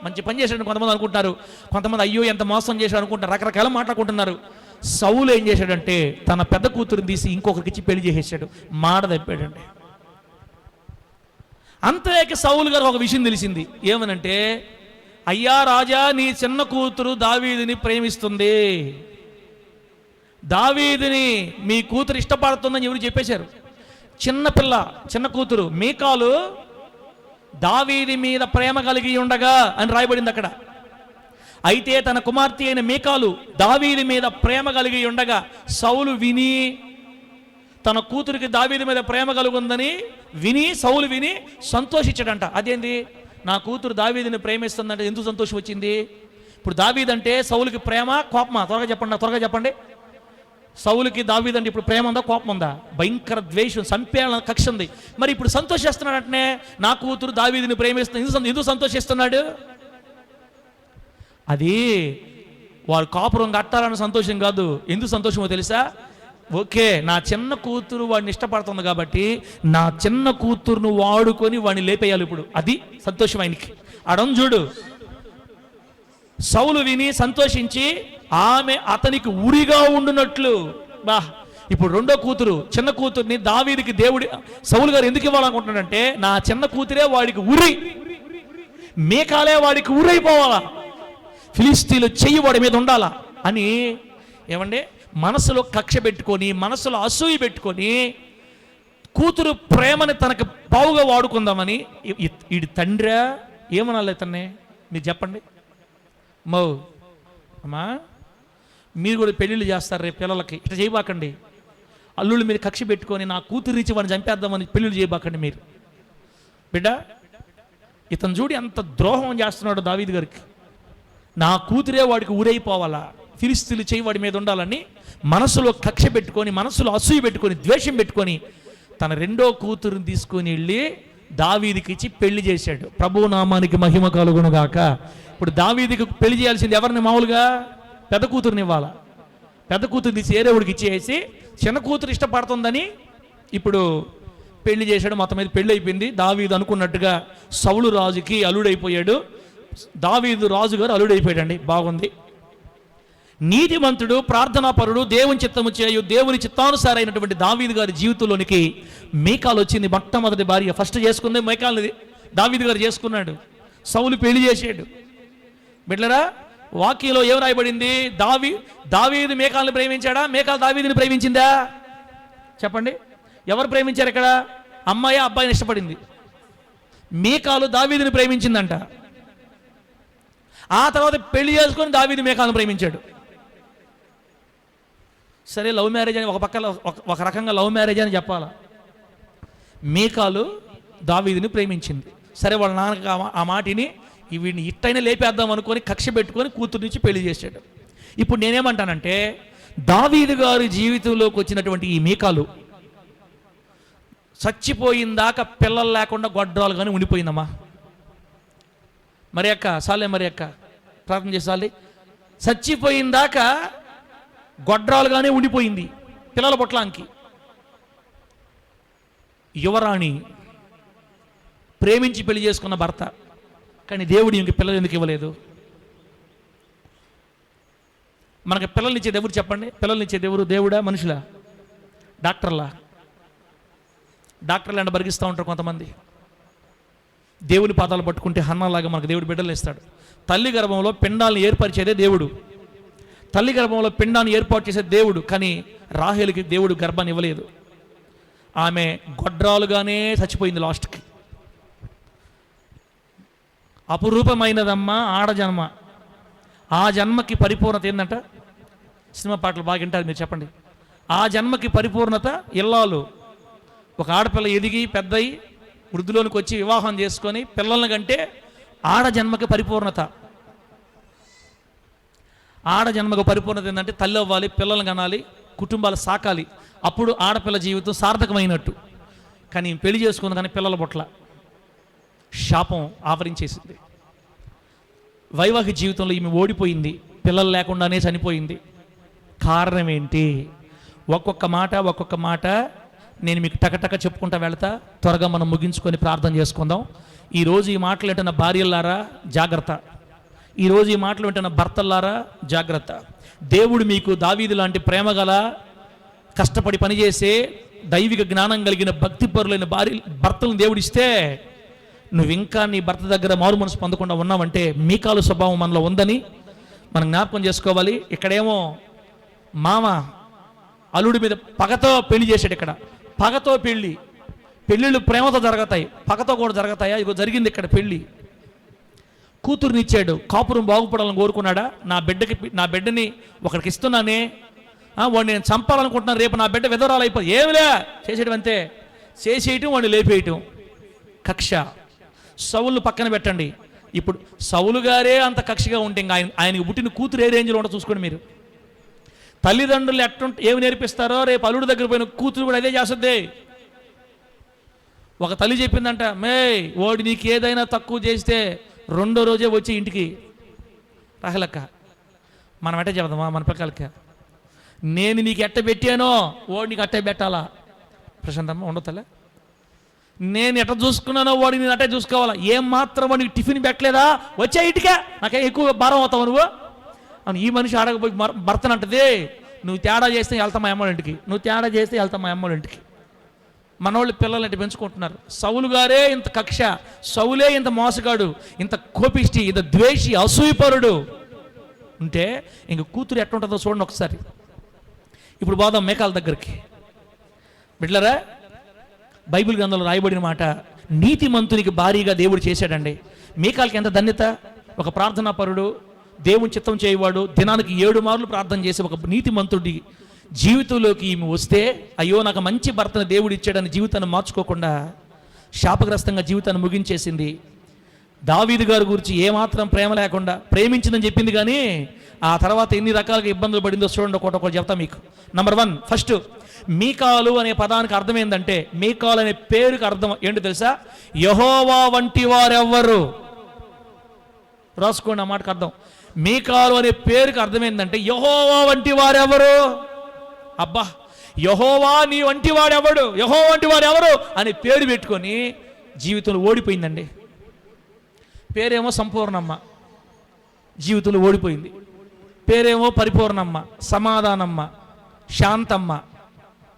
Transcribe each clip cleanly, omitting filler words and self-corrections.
మంచి పని చేశాడు కొంతమంది అనుకుంటారు, కొంతమంది అయ్యో ఎంత మోసం చేశాడు అనుకుంటారు, రకరకాల మాట్లాడుకుంటున్నారు. సౌలు ఏం చేశాడంటే తన పెద్ద కూతురుని తీసి ఇంకొకరికి ఇచ్చి పెళ్లి చేసేసాడు, మాట తప్పాడండి. అంతేక సౌలు గారు ఒక విషయం తెలిసింది, ఏమనంటే అయ్యా రాజా నీ చిన్న కూతురు దావీదుని ప్రేమిస్తుంది, దావీదుని మీ కూతురు ఇష్టపడుతుందని ఎవరు చెప్పేశారు. చిన్నపిల్ల చిన్న కూతురు మీకాలు దావీది మీద ప్రేమ కలిగి ఉండగా అని రాయబడింది అక్కడ. అయితే తన కుమార్తె అయిన మీకాలు దావీది మీద ప్రేమ కలిగి ఉండగా సౌలు విని, తన కూతురికి దావీది మీద ప్రేమ కలుగుందని విని సౌలు విని సంతోషించాడంట. అదేంది, నా కూతురు దావీదిని ప్రేమిస్తుందంటే ఎందుకు సంతోషం వచ్చింది? ఇప్పుడు దావీదంటే సౌలుకి ప్రేమ కోపమా? త్వరగా చెప్పండి. సౌలుకి దావీదంటే ఇప్పుడు ప్రేమ ఉందా కోపం ఉందా? భయంకర ద్వేషం, సంపేళన కక్ష ఉంది. మరి ఇప్పుడు సంతోషిస్తున్నాడు అంటే నా కూతురు దావీదిని ప్రేమిస్తుంది, ఎందుకు సంతోషిస్తున్నాడు? అది వారు కాపురం కట్టాలన్న సంతోషం కాదు. ఎందుకు సంతోషమో తెలుసా? ఓకే, నా చిన్న కూతురు వాడిని ఇష్టపడుతుంది కాబట్టి నా చిన్న కూతురును వాడుకొని వాడిని లేపేయాలి, ఇప్పుడు అది సంతోషం ఆయనకి. అడం చూడు, సౌలు విని సంతోషించి ఆమె అతనికి ఉరిగా ఉండునట్లు. ఇప్పుడు రెండో కూతురు చిన్న కూతుర్ని దావీదికి దేవుడి సౌలు గారు ఎందుకు ఇవ్వాలనుకుంటున్నాడంటే నా చిన్న కూతురే వాడికి ఉరి, మీకాలే వాడికి ఉరైపోవాలా, ఫిలిస్తీన్లు చెయ్యి వాడి మీద ఉండాలా అని ఏమంటే మనసులో కక్ష పెట్టుకొని, మనసులో అసూయ పెట్టుకొని కూతురు ప్రేమని తనకు పావుగా వాడుకుందామని. ఈ తండ్రా ఏమనాలి ఇతన్ని? మీరు చెప్పండి. అమ్మా మీరు కూడా పెళ్ళిళ్ళు చేస్తారు రేపు పిల్లలకి, ఇట్లా చేయబాకండి. అల్లుళ్ళు మీరు కక్ష పెట్టుకొని నా కూతురునిచ్చి వాడిని చంపేద్దామని పెళ్ళిళ్ళు చేయబాకండి మీరు. బిడ్డ ఇతను చూడు ఎంత ద్రోహం చేస్తున్నాడు దావీదు గారికి. నా కూతురే వాడికి ఊరైపోవాలా, ఫిలిస్తీన్లు చేయి వాడి మీద ఉండాలని మనసులో కక్ష పెట్టుకొని, మనసులో అసూయ పెట్టుకొని, ద్వేషం పెట్టుకొని తన రెండో కూతురుని తీసుకొని వెళ్ళి దావీదికి ఇచ్చి పెళ్లి చేశాడు. ప్రభు నామానికి మహిమ కలుగును గాక. ఇప్పుడు దావీదికి పెళ్లి చేయాల్సింది ఎవరిని? మామూలుగా పెద్ద కూతురుని ఇవ్వాలా. పెద్ద కూతురు తీసి ఏరేవుడికి ఇచ్చేసి చిన్న కూతురు ఇష్టపడుతుందని ఇప్పుడు పెళ్లి చేశాడు. మొత్తం మీద పెళ్లి అయిపోయింది. దావీదు అనుకున్నట్టుగా సౌలు రాజుకి అల్లుడైపోయాడు, దావీదు రాజు గారు అల్లుడైపోయాడండి. బాగుంది. నీతిమంతుడు, ప్రార్థనాపరుడు, దేవుని చిత్తము చేయు, దేవుని చిత్తానుసారైనటువంటి దావీదు గారి జీవితంలోనికి మీకాలు వచ్చింది. మొట్టమొదటి భార్య ఫస్ట్ చేసుకుంది మీకాల్ని దావీదు గారు చేసుకున్నాడు. సౌలు పెళ్లి చేసాడు. బిడ్డలారా వాక్యంలో ఏం రాయబడింది? దావీదు మీకాల్ని ప్రేమించాడా? మీకాలు దావీదుని ప్రేమించిందా? చెప్పండి. ఎవరు ప్రేమించారు ఇక్కడ? అమ్మాయి అబ్బాయిని ఇష్టపడింది. మీకాలు దావీదుని ప్రేమించిందంట. ఆ తర్వాత పెళ్లి చేసుకొని దావీదు మీకాలను ప్రేమించాడు. సరే, లవ్ మ్యారేజ్ అని ఒక రకంగా లవ్ మ్యారేజ్ అని చెప్పాలా. మీకాలు దావీదుని ప్రేమించింది. సరే, వాళ్ళ నాన్నకి ఆ మాటిని వీడిని ఇట్టైనా లేపేద్దాం అనుకొని కక్ష పెట్టుకొని కూతురు నుంచి పెళ్లి చేశాడు. ఇప్పుడు నేనేమంటానంటే దావీదు గారి జీవితంలోకి వచ్చినటువంటి ఈ మీకాలు చచ్చిపోయిందాక పిల్లలు లేకుండా గొడ్రాలు కానీ ఉండిపోయిందమ్మా. మరి అక్క ప్రార్థన చేసాలి. చచ్చిపోయిందాక గొడ్రాలుగానే ఉండిపోయింది పిల్లల పొట్లానికి. యువరాణి ప్రేమించి పెళ్లి చేసుకున్న భర్త, కానీ దేవుడు ఇంక పిల్లలు ఎందుకు ఇవ్వలేదు? మనకి పిల్లల్నిచ్చేది ఎవరు చెప్పండి? పిల్లల్నిచ్చేది ఎవరు? దేవుడా, మనుషులా, డాక్టర్లా? డాక్టర్లు అంటే బరిగిస్తూ ఉంటారు కొంతమంది. దేవుని పాదాలు పట్టుకుంటే హన్నాలాగా మనకు దేవుడు బిడ్డలు ఇస్తాడు. తల్లి గర్భంలో పిండాలను ఏర్పరిచేదే దేవుడు. తల్లి గర్భంలో పిండాన్ని ఏర్పాటు చేసే దేవుడు. కానీ రాహేలుకి దేవుడు గర్భాన్ని ఇవ్వలేదు. ఆమె గొడ్రాలుగానే చచ్చిపోయింది లాస్ట్కి. అపురూపమైనదమ్మా ఆడజన్మ. ఆ జన్మకి పరిపూర్ణత ఏంటంట? సినిమా పాటలు బాగా వింటారు మీరు, చెప్పండి. ఆ జన్మకి పరిపూర్ణత ఇల్లాలు. ఒక ఆడపిల్ల ఎదిగి పెద్దయి వృద్ధిలోనికి వచ్చి వివాహం చేసుకొని పిల్లల్ని కంటే ఆడజన్మకి పరిపూర్ణత. ఆడజన్మకు పరిపూర్ణత ఏంటంటే తల్లి అవ్వాలి, పిల్లల్ని కనాలి, కుటుంబాలు సాకాలి. అప్పుడు ఆడపిల్ల జీవితం సార్థకమైనట్టు. కానీ పెళ్లి చేసుకుంది కానీ పిల్లల బొట్ల శాపం ఆవరించేసింది. వైవాహిక జీవితంలో ఈమె ఓడిపోయింది, పిల్లలు లేకుండానే చనిపోయింది. కారణం ఏంటి? ఒక్కొక్క మాట నేను మీకు టకటక చెప్పుకుంటా వెళ్తా. త్వరగా మనం ముగించుకొని ప్రార్థన చేసుకుందాం. ఈరోజు ఈ మాటలు ఏంటన్న భార్యలారా జాగ్రత్త. ఈరోజు ఈ మాటలు వింటున్న భర్తల్లారా జాగ్రత్త. దేవుడు మీకు దావీదు లాంటి ప్రేమ గల, కష్టపడి పనిచేసే, దైవిక జ్ఞానం కలిగిన భక్తిపరులైన భర్తలను దేవుడు ఇస్తే నువ్వు ఇంకా నీ భర్త దగ్గర మారు మనసు పొందకుండా ఉన్నావంటే మీకాలు స్వభావం మనలో ఉందని మనం జ్ఞాపకం చేసుకోవాలి. ఇక్కడేమో మామ అల్లుడి మీద పగతో పెళ్లి చేశాడు. ఇక్కడ పగతో పెళ్ళిళ్ళు ప్రేమతో జరుగుతాయి, పగతో కూడా జరుగుతాయా? ఇగో జరిగింది ఇక్కడ పెళ్ళి. కూతురునిచ్చాడు, కాపురం బాగుపడాలని కోరుకున్నాడా? నా బిడ్డని ఒకరికి ఇస్తున్నానే, వాడిని నేను చంపాలనుకుంటున్నాను, రేపు నా బిడ్డ విధవరాలు అయిపోయి ఏమిలే చేసేయడం, అంతే చేసేయటం, వాడిని లేపేయటం, కక్ష. సౌలును పక్కన పెట్టండి. ఇప్పుడు సౌలు గారే అంత కక్షగా ఉంటే ఇంకా ఆయనకి పుట్టిన కూతురు ఏ రేంజ్లో ఉంటో చూసుకోండి మీరు. తల్లిదండ్రులు ఏమి నేర్పిస్తారో రేపు అల్లుడి దగ్గర పోయిన కూతురు కూడా అదే చేస్తుంది. ఒక తల్లి చెప్పిందంట, వాడు నీకు ఏదైనా తక్కువ చేస్తే రెండో రోజే వచ్చి ఇంటికి రాహలక్క. మనం ఎట్ట చెబుదామా మన పిల్లలకి? నేను నీకు ఎట్ట పెట్టానో వాడు నీకు అట్టే పెట్టాలా? ప్రశాంతమ్మ ఉండతలే. నేను ఎట్ట చూసుకున్నానో వాడు నేను అట్టే చూసుకోవాలా? ఏం మాత్రం వాడికి టిఫిన్ పెట్టలేదా? వచ్చే ఇంటికే నాకే ఎక్కువ భారం అవుతావు నువ్వు అని ఈ మనిషి ఆడకపోయి భర్తనంటది, నువ్వు తేడా చేస్తే వెళ్తా మా అమ్మోళ్ళ ఇంటికి, నువ్వు తేడా చేస్తే వెళ్తా మా అమ్మోళ్ళ ఇంటికి. మనోళ్ళు పిల్లలు అంటే పెంచుకుంటున్నారు. సౌలు గారే ఇంత కక్ష, సౌలే ఇంత మోసగాడు, ఇంత కోపిష్టి, ఇంత ద్వేషి, అసూయపరుడు ఉంటే ఇంక కూతురు ఎట్లుంటుందో చూడండి ఒకసారి. ఇప్పుడు పోదాం మీకాల దగ్గరికి. బిడ్డలారా, బైబిల్ గ్రంథంలో రాయబడిన మాట, నీతిమంతునికి భారీగా దేవుడు చేశాడండి. మీకాలకి ఎంత ధన్యత! ఒక ప్రార్థనా పరుడు, దేవుని చిత్తం చేయవాడు, దినానికి 7 మార్లు ప్రార్థన చేసి ఒక నీతిమంతుడి జీవితంలోకి ఈమె వస్తే, అయ్యో నాకు మంచి భర్తను దేవుడు ఇచ్చాడని జీవితాన్ని మార్చుకోకుండా శాపగ్రస్తంగా జీవితాన్ని ముగించేసింది. దావీదు గారి గురించి ఏమాత్రం ప్రేమ లేకుండా ప్రేమించిందని చెప్పింది, కానీ ఆ తర్వాత ఎన్ని రకాలుగా ఇబ్బందులు పడిందో చూడండి. ఒకటి చెప్తా మీకు. నంబర్ 1, ఫస్ట్ మీకాలు అనే పదానికి అర్థం ఏంటంటే, మీకాలు అనే పేరుకి అర్థం ఏంటో తెలుసా? యెహోవా వంటి వారెవ్వరు. రాసుకోండి ఆ మాటకు అర్థం. మీకాలు అనే పేరుకి అర్థం ఏంటంటే యెహోవా వంటి వారెవరు. అబ్బా, యెహోవా నీ వంటి వాడెవడు, యెహోవా వంటి వాడు ఎవరు అని పేరు పెట్టుకొని జీవితంలో ఓడిపోయిందండి. పేరేమో సంపూర్ణమ్మ, జీవితంలో ఓడిపోయింది. పేరేమో పరిపూర్ణమ్మ, సమాధానమ్మ, శాంతమ్మ,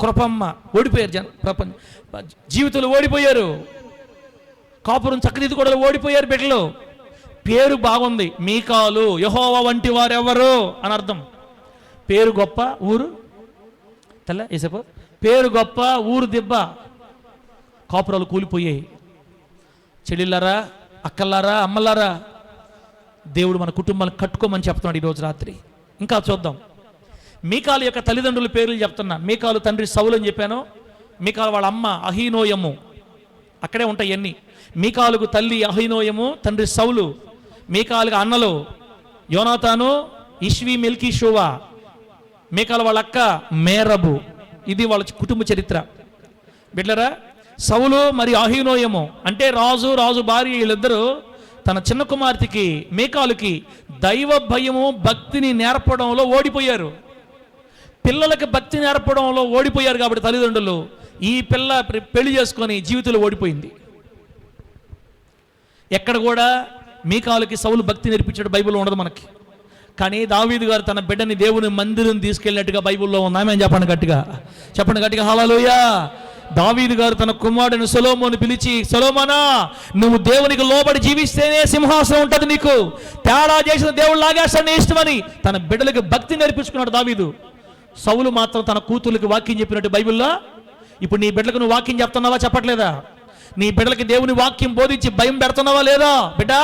కృపమ్మ, ఓడిపోయారు. జీవితంలో ఓడిపోయారు. కాపురం చక్కదిద్దుకోవడంలో ఓడిపోయారు బిడ్డలు. పేరు బాగుంది, మీకాలు, యెహోవా వంటి వారెవరు అని అర్థం. పేరు గొప్ప, ఊరు తెల్ల వేసేపో. పేరు గొప్ప, ఊరు దిబ్బ. కాపురాలు కూలిపోయాయి. చెల్లిళ్ళారా, అక్కల్లారా, అమ్మలారా, దేవుడు మన కుటుంబాలను కట్టుకోమని చెప్తున్నాడు ఈరోజు రాత్రి. ఇంకా చూద్దాం. మీకాలు యొక్క తల్లిదండ్రుల పేర్లు చెప్తున్నా. మీకాలు తండ్రి సౌలు అని చెప్పాను. మీకాలు వాళ్ళ అమ్మ అహీనోయము, అక్కడే ఉంటాయి అన్నీ. మీకాలుకు తల్లి అహీనోయము, తండ్రి సౌలు. మీకాలుగా అన్నలు యోనాతాను, ఇష్వి, మెల్కీ, షోవా. మీకాలు వాళ్ళ అక్క మేరబు. ఇది వాళ్ళ కుటుంబ చరిత్ర. బిడ్డరా, సౌలు మరియు అహీనోయము అంటే రాజు భార్య, వీళ్ళిద్దరూ తన చిన్న కుమార్తెకి మీకాలుకి దైవ భయము, భక్తిని నేర్పడంలో ఓడిపోయారు. పిల్లలకి భక్తి నేర్పడంలో ఓడిపోయారు. కాబట్టి తల్లిదండ్రులు ఈ పిల్ల పెళ్లి చేసుకొని జీవితంలో ఓడిపోయింది. ఎక్కడ కూడా మీకాలుకి సౌలు భక్తి నేర్పించాడు బైబిల్లో ఉండదు మనకి. కానీ దావీదు గారు తన బిడ్డని దేవుని మందిరం తీసుకెళ్ళినట్టుగా బైబిల్లో ఉంది. ఆమె చెప్పండి గట్టిగా, హల్లెలూయా. దావీదు గారు తన కుమారుడిని సొలొమోను పిలిచి, సొలొమోనా, నువ్వు దేవునికి లోబడి జీవిస్తేనే సింహాసనం ఉంటుంది, నీకు తేడా చేసిన దేవుడు లాగేస్తాడు నీ ఇష్టమని తన బిడ్డలకు భక్తి నేర్పించుకున్నాడు దావీదు. సౌలు మాత్రం తన కూతుర్లకు వాక్యం చెప్పినట్టు బైబిల్లో. ఇప్పుడు నీ బిడ్డలకు నువ్వు వాక్యం చెప్తున్నావా, చెప్పట్లేదా? నీ బిడ్డలకి దేవుని వాక్యం బోధించి భయం పెడుతున్నావా లేదా? బిడ్డ,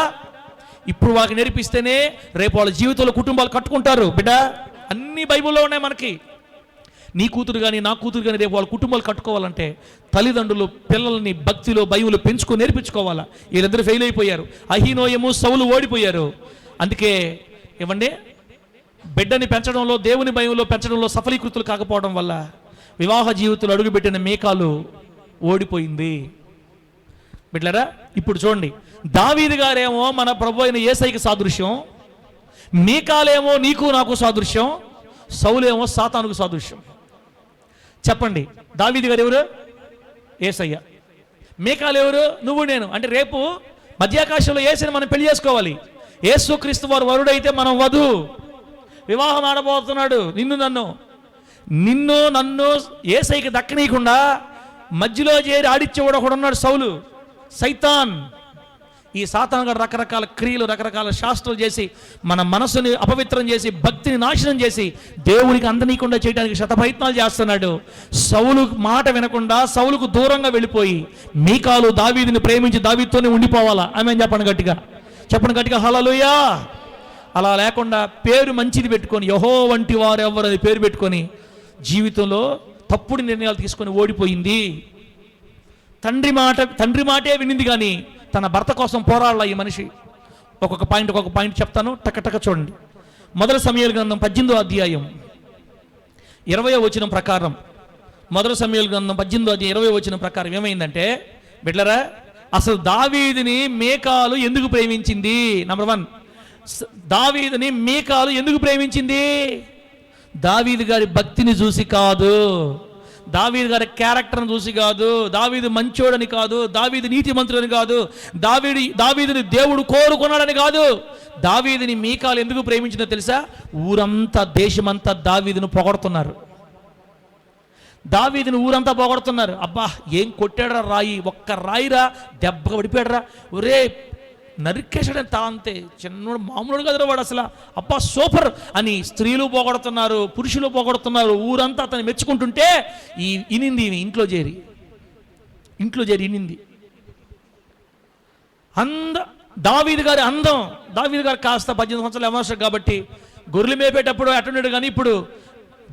ఇప్పుడు వాళ్ళకి నేర్పిస్తేనే రేపు వాళ్ళ జీవితంలో కుటుంబాలు కట్టుకుంటారు. బిడ్డ, అన్ని బైబిల్లో ఉన్నాయి మనకి. నీ కూతురు కానీ నా కూతురు కానీ రేపు వాళ్ళ కుటుంబాలు కట్టుకోవాలంటే తల్లిదండ్రులు పిల్లల్ని భక్తిలో భయములు పెంచుకొని నేర్పించుకోవాలా. వీళ్ళిద్దరు ఫెయిల్ అయిపోయారు. అహీనోయము, సౌలు ఓడిపోయారు. అందుకే ఇవ్వండి, బిడ్డని పెంచడంలో, దేవుని భయంలో పెంచడంలో సఫలీకృతులు కాకపోవడం వల్ల వివాహ జీవితంలో అడుగుపెట్టిన మీకాలు ఓడిపోయింది. బిడ్డలారా, ఇప్పుడు చూడండి, దావీదు గారేమో మన ప్రభు అయిన యేసయ్యకి సాదృశ్యం, మీకాలేమో నీకు నాకు సాదృశ్యం, సౌలేమో సాతానుకు సాదృశ్యం. చెప్పండి, దావీదు గారు ఎవరు? యేసయ్య. మీకాలు ఎవరు? నువ్వు నేను. అంటే రేపు మధ్యాకాశంలో యేసయ్యని మనం పెళ్లి చేసుకోవాలి. యేసుక్రీస్తు వారు వరుడైతే మనం వధువు. వివాహం ఆడబోతున్నాడు నిన్ను నన్ను యేసయ్యకి దక్కనీయకుండా మధ్యలో చేరి ఆడిచ్చేవాడు ఒకడున్నాడు, సౌలు, సైతాన్. ఈ సాతాను గారు రకరకాల క్రియలు, రకరకాల శాస్త్రాలు చేసి మన మనసుని అపవిత్రం చేసి భక్తిని నాశనం చేసి దేవునికి అందనీయకుండా చేయడానికి శతప్రయత్నాలు చేస్తున్నాడు. సౌలు మాట వినకుండా సౌలుకు దూరంగా వెళ్ళిపోయి మీకాలు దావీదుని ప్రేమించి దావీదుతోనే ఉండిపోవాలా? ఆమేన్ చెప్పండి గట్టిగా హల్లెలూయా. అలా లేకుండా పేరు మంచిది పెట్టుకొని యెహోవా వంటి వారు ఎవరు అని పేరు పెట్టుకొని జీవితంలో తప్పుడు నిర్ణయాలు తీసుకొని ఓడిపోయింది. తండ్రి మాటే వినింది కానీ తన భర్త కోసం పోరాడాల ఈ మనిషి. ఒక్కొక్క పాయింట్ చెప్తాను, టక చూడండి. మొదటి సమూయేలు గ్రంథం 18వ అధ్యాయం 20వ వచనం ప్రకారం, మొదటి సమూయేలు గ్రంథం 18వ అధ్యాయం 20వ వచనం ప్రకారం ఏమైందంటే, బిడ్డలారా, అసలు దావీదుని మీకాలు ఎందుకు ప్రేమించింది? నంబర్ 1, దావీదుని మీకాలు ఎందుకు ప్రేమించింది? దావీదు గారి భక్తిని చూసి కాదు, దావీదు గారి క్యారెక్టర్ని చూసి కాదు, దావీదు మంచోడని కాదు, దావీదు నీతిమంతుడని కాదు, దావీదుని దేవుడు కోరుకున్నాడని కాదు. దావీదుని మీకాలు ఎందుకు ప్రేమించిందో తెలుసా? ఊరంతా, దేశమంతా దావీదును పొగడుతున్నారు. దావీదుని ఊరంతా పొగడుతున్నారు. అబ్బా ఏం కొట్టాడరా రాయి, ఒక్క రాయిరా దెబ్బగా పడిపోయాడరా, ఒరే నరికేశాడని తాంతే, చిన్నోడు మామూలుడు కదరా వాడు అసలు, అబ్బా సూపర్ అని స్త్రీలు పోగొడుతున్నారు, పురుషులు పోగొడుతున్నారు. ఊరంతా అతను మెచ్చుకుంటుంటే ఇనింది ఇంట్లో చేరి ఇనింది. దావీదు గారి అందం, దావీదు గారు కాస్త 18 సంవత్సరాలు అవసరం కాబట్టి గొర్రెలు మేపేటప్పుడు అటుండడు. కానీ ఇప్పుడు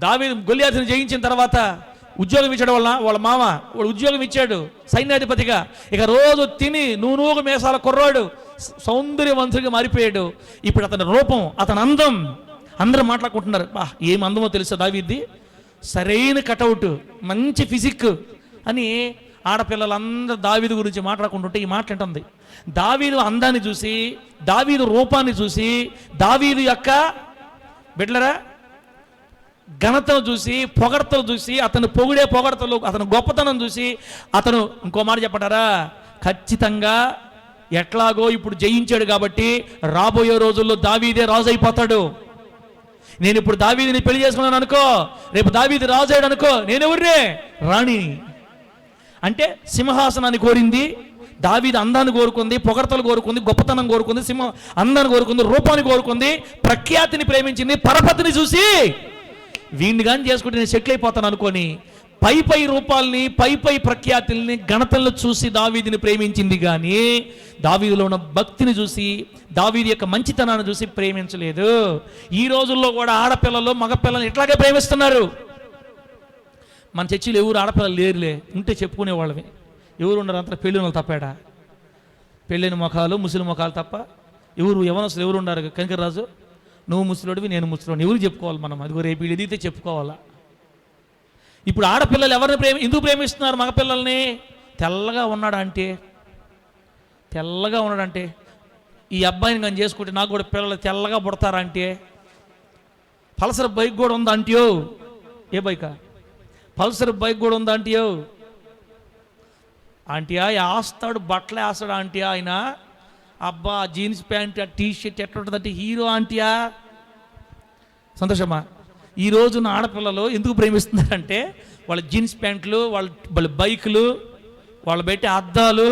దావీదు గొల్లియాతుని జయించిన తర్వాత ఉద్యోగం ఇచ్చాడు వాళ్ళ మామ, వాడు ఉద్యోగం ఇచ్చాడు సైన్యాధిపతిగా. ఇక రోజు తిని నూనూగు మేసాల కుర్రాడు సౌందర్యవంతుడిగా మారిపోయాడు. ఇప్పుడు అతని రూపం, అతని అందం అందరూ మాట్లాడుకుంటున్నారు. బా ఏం అందమో తెలుసా దావీద్ది, సరైన కటౌట్, మంచి ఫిజిక్ అని ఆడపిల్లలందరూ దావీదు గురించి మాట్లాడుకుంటుంటే ఈ మాట ఉంటుంది. దావీదు అందాన్ని చూసి, దావీదు రూపాన్ని చూసి, దావీదు యొక్క బిడ్డలరా ఘనతను చూసి, పొగడతలు చూసి, అతను పొగిడే పొగడతలు, అతను గొప్పతనం చూసి, అతను ఇంకో మాట చెప్పంటారా, ఖచ్చితంగా ఎట్లాగో ఇప్పుడు జయించాడు కాబట్టి రాబోయే రోజుల్లో దావీదే రాజు అయిపోతాడు. నేను ఇప్పుడు దావీదుని పెళ్లి చేసుకున్నాను అనుకో, రేపు దావీదు రాజు అయ్యాడు అనుకో, నేనెవర్రే రాణి. అంటే సింహాసనాన్ని కోరింది దావీదు, అందాన్ని కోరుకుంది, పొగడతలు కోరుకుంది, గొప్పతనం కోరుకుంది, అందాన్ని కోరుకుంది, రూపాన్ని కోరుకుంది, ప్రఖ్యాతిని ప్రేమించింది. పరపతిని చూసి వీడిని కానీ చేసుకుంటే నేను సెటిల్ అయిపోతాను అనుకొని పై రూపాలని, పై ప్రఖ్యాతుల్ని, ఘనతలను చూసి దావీదుని ప్రేమించింది. కానీ దావీదులో ఉన్న భక్తిని చూసి, దావీదు యొక్క మంచితనాన్ని చూసి ప్రేమించలేదు. ఈ రోజుల్లో కూడా ఆడపిల్లలు మగపిల్లలు ఇట్లాగే ప్రేమిస్తున్నారు. మన చర్చిలో ఎవరు ఆడపిల్లలు లేరులే, ఉంటే చెప్పుకునేవాళ్ళవి. ఎవరు ఉండరు, అంతా పెళ్ళిన వాళ్ళు తప్పాడా, పెళ్ళైన ముఖాలు, ముసలి ముఖాలు తప్ప ఎవరు యవనస్తులు ఎవరు ఉన్నారు? కంకర్రాజు, నువ్వు ముసలోడివి, నేను ముసలోడిని, ఎవరు చెప్పుకోవాలి మనం? అదిగో రేపు ఎదిగితే చెప్పుకోవాలా. ఇప్పుడు ఆడపిల్లలు ఎవరిని ఎందుకు ప్రేమిస్తున్నారు మగపిల్లల్ని? తెల్లగా ఉన్నాడంటే ఈ అబ్బాయిని కానీ చేసుకుంటే నాకు కూడా పిల్లలు తెల్లగా పుడతారంటే, పల్సర్ బైక్ కూడా ఉందా అంటియో? ఏ బైకా? పల్సర్ బైక్ కూడా ఉందా అంటియో? ఆంటీయా వేస్తాడు, బట్టలు వేస్తాడు ఆంటీయా ఆయన. అబ్బా జీన్స్ ప్యాంట్, టీ షర్ట్ ఎట్లా ఉంటుందంటే హీరో ఆంటీయా. సంతోషమా? ఈ రోజున ఆడపిల్లలు ఎందుకు ప్రేమిస్తున్నారంటే వాళ్ళ జీన్స్ ప్యాంట్లు, వాళ్ళ బైకులు, వాళ్ళు పెట్టే అద్దాలు,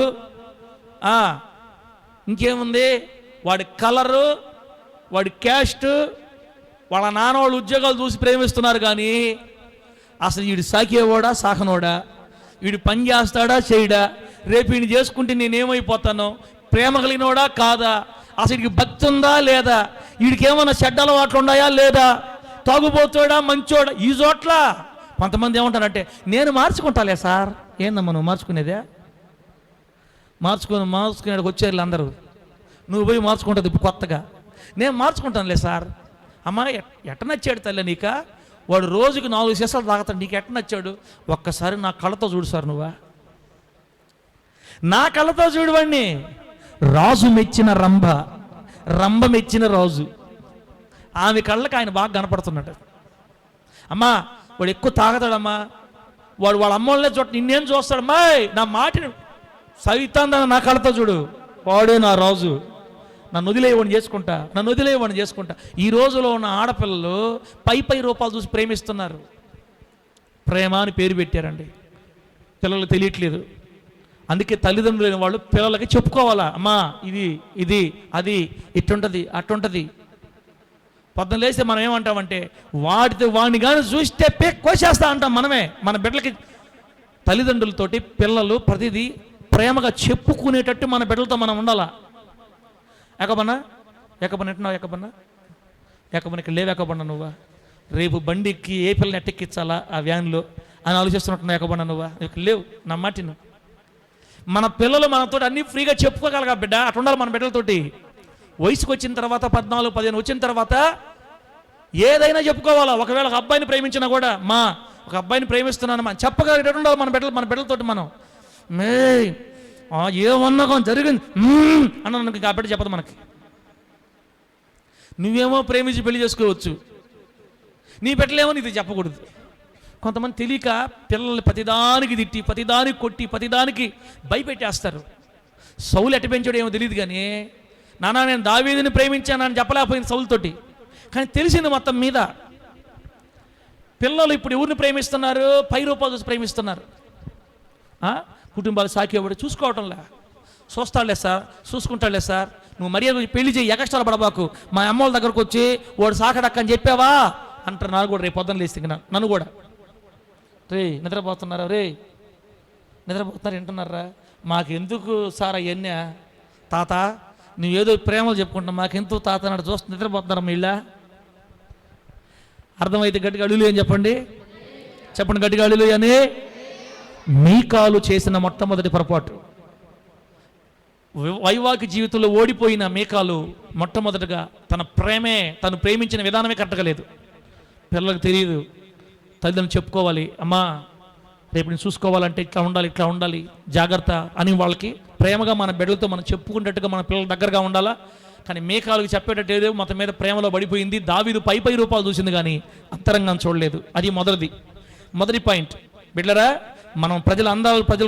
ఇంకేముంది వాడి కలరు, వాడి క్యాస్ట్, వాళ్ళ నాన్న వాళ్ళు ఉద్యోగాలు చూసి ప్రేమిస్తున్నారు. కానీ అసలు వీడు సాకేవాడా సాకనోడా, వీడు పని చేస్తాడా చేయడా, రేపు వీడిని చేసుకుంటే నేనేమైపోతాను, ప్రేమ కలిగినోడా కాదా, అసలు వీడికి భక్తి ఉందా లేదా, వీడికి ఏమన్నా చెడ్డ అలవాట్లు ఉన్నాయా లేదా, తాగుబోతాడా మంచోడా. ఈ చోట్ల కొంతమంది ఏమంటారంటే నేను మార్చుకుంటాలే సార్. ఏందమ్మా నువ్వు మార్చుకునేదే? మార్చుకునేకి వచ్చారు అందరూ, నువ్వు పోయి మార్చుకుంటుంది ఇప్పుడు కొత్తగా. నేను మార్చుకుంటానులే సార్. అమ్మా ఎట్ట నచ్చాడు తల్లి నీక? వాడు రోజుకి 4 సీసాలు తాగుతాడు, నీకు ఎట్ట నచ్చాడు? ఒక్కసారి నా కళ్ళతో చూడు సార్, నువ్వా నా కళ్ళతో చూడవండి. రాజు మెచ్చిన రంభ మెచ్చిన రాజు, ఆమె కళ్ళకి ఆయన బాగా కనపడుతున్నాడు. అమ్మా వాడు ఎక్కువ తాగతాడమ్మా, వాడు వాళ్ళ అమ్మోళ్ళనే నిన్నేం చూస్తాడమ్మా, నా మాటని సైతాన్ నా కళ్ళతో చూడు, వాడే నా రాజు. నన్ను వదిలేయమని చేసుకుంటా, నన్ను వదిలేయమని చేసుకుంటా. ఈ రోజులో ఉన్న ఆడపిల్లలు పై రూపాలు చూసి ప్రేమిస్తున్నారు. ప్రేమ అని పేరు పెట్టారండి, పిల్లలు తెలియట్లేదు. అందుకే తల్లిదండ్రులు లేని వాళ్ళు పిల్లలకి చెప్పుకోవాలా, అమ్మా ఇది ఇది అది ఇట్టుంటుంది అట్టుంటుంది. పొద్దున లేస్తే మనం ఏమంటామంటే వాడిని కానీ చూస్తే కోసేస్తా అంటాం మనమే. మన బిడ్డలకి తల్లిదండ్రులతోటి పిల్లలు ప్రతిదీ ప్రేమగా చెప్పుకునేటట్టు మన బిడ్డలతో మనం ఉండాలా. ఎక్కబన్నా ఎక్కబన్నా ఇక్కడ లేవు, ఎక్కబన్నా నువ్వా, రేపు బండికి ఏ పిల్లని ఎట్టెక్కించాలా ఆ వ్యాన్లో అని ఆలోచిస్తున్నట్టున్నావు. ఎక్కబన్నా నువ్వా, ఇక్కడ లేవు, నా మాటిను. మన పిల్లలు మనతో అన్నీ ఫ్రీగా చెప్పుకోగలగా బిడ్డ, అటు ఉండాలి మన బిడ్డలతోటి. వయసుకు వచ్చిన తర్వాత 14-15 వచ్చిన తర్వాత ఏదైనా చెప్పుకోవాలా. ఒకవేళ ఒక అబ్బాయిని ప్రేమించినా కూడా ఒక అబ్బాయిని ప్రేమిస్తున్నాను మనం చెప్పగలిగేటట్టు ఉండాలి మన బిడ్డలతోటి. మనం ఏమన్నా జరిగింది అన్న ఆ బిడ్డ చెప్పదు మనకి. నువ్వేమో ప్రేమించి పెళ్లి చేసుకోవచ్చు, నీ బిడ్డలేమో నీది చెప్పకూడదు. కొంతమంది తెలియక పిల్లల్ని ప్రతిదానికి తిట్టి, ప్రతిదానికి కొట్టి, ప్రతిదానికి భయపెట్టేస్తారు. సౌలు ఎట్ట పెంచాడు ఏమో తెలియదు, కానీ నాన్న నేను దావీదుని ప్రేమించానని చెప్పలేకపోయింది సౌలుతోటి. కానీ తెలిసింది మొత్తం మీద. పిల్లలు ఇప్పుడు ఎవరిని ప్రేమిస్తున్నారు, పై రూపాయలు చూసి ప్రేమిస్తున్నారు. కుటుంబాలు సాకేవాడు చూసుకోవటంలే, చూస్తాడులే సార్, చూసుకుంటాడులే సార్, నువ్వు మర్యాద పెళ్లి చేయి, ఎగస్ట్రాలు పడబాకు, మా అమ్మ వాళ్ళ దగ్గరకు వచ్చి వాడు సాకడక్క అని చెప్పావా అంటారు. నాకు కూడా రేపు పొద్దున లేస్తే నన్ను కూడా, రే నిద్రపోతున్నారా, నిద్రపోతున్నారు వింటున్నారా, మాకెందుకు సార్ అవన్నీ, తాత నువ్వేదో ప్రేమలు చెప్పుకుంటున్నావు, మాకెందుకు తాత అన్నాడు, చూస్తే నిద్రపోతున్నారా మీ ఇళ్ళ. అర్థమైతే గట్టిగా అడుగులు అని చెప్పండి గట్టిగా అడుగులు అని. మీకాలు చేసిన మొట్టమొదటి పొరపాటు, వైవాహిక జీవితంలో ఓడిపోయిన మీకాలు మొట్టమొదటిగా తను ప్రేమించిన విధానమే కరెక్ట్గా లేదు. పిల్లలకు తెలియదు, తల్లిదండ్రులు చెప్పుకోవాలి, అమ్మా రేపు నేను చూసుకోవాలంటే ఇట్లా ఉండాలి జాగ్రత్త అని వాళ్ళకి ప్రేమగా మన బిడ్డలతో మనం చెప్పుకునేటట్టుగా మన పిల్లల దగ్గరగా ఉండాలా. కానీ మీకాలుకి చెప్పేటట్టు ఏదో మొత్తం మీద ప్రేమలో పడిపోయింది. దావీదు పై రూపాలు చూసింది కానీ అంతరంగం చూడలేదు. అది మొదటి పాయింట్. బిడ్డరా, మనం ప్రజల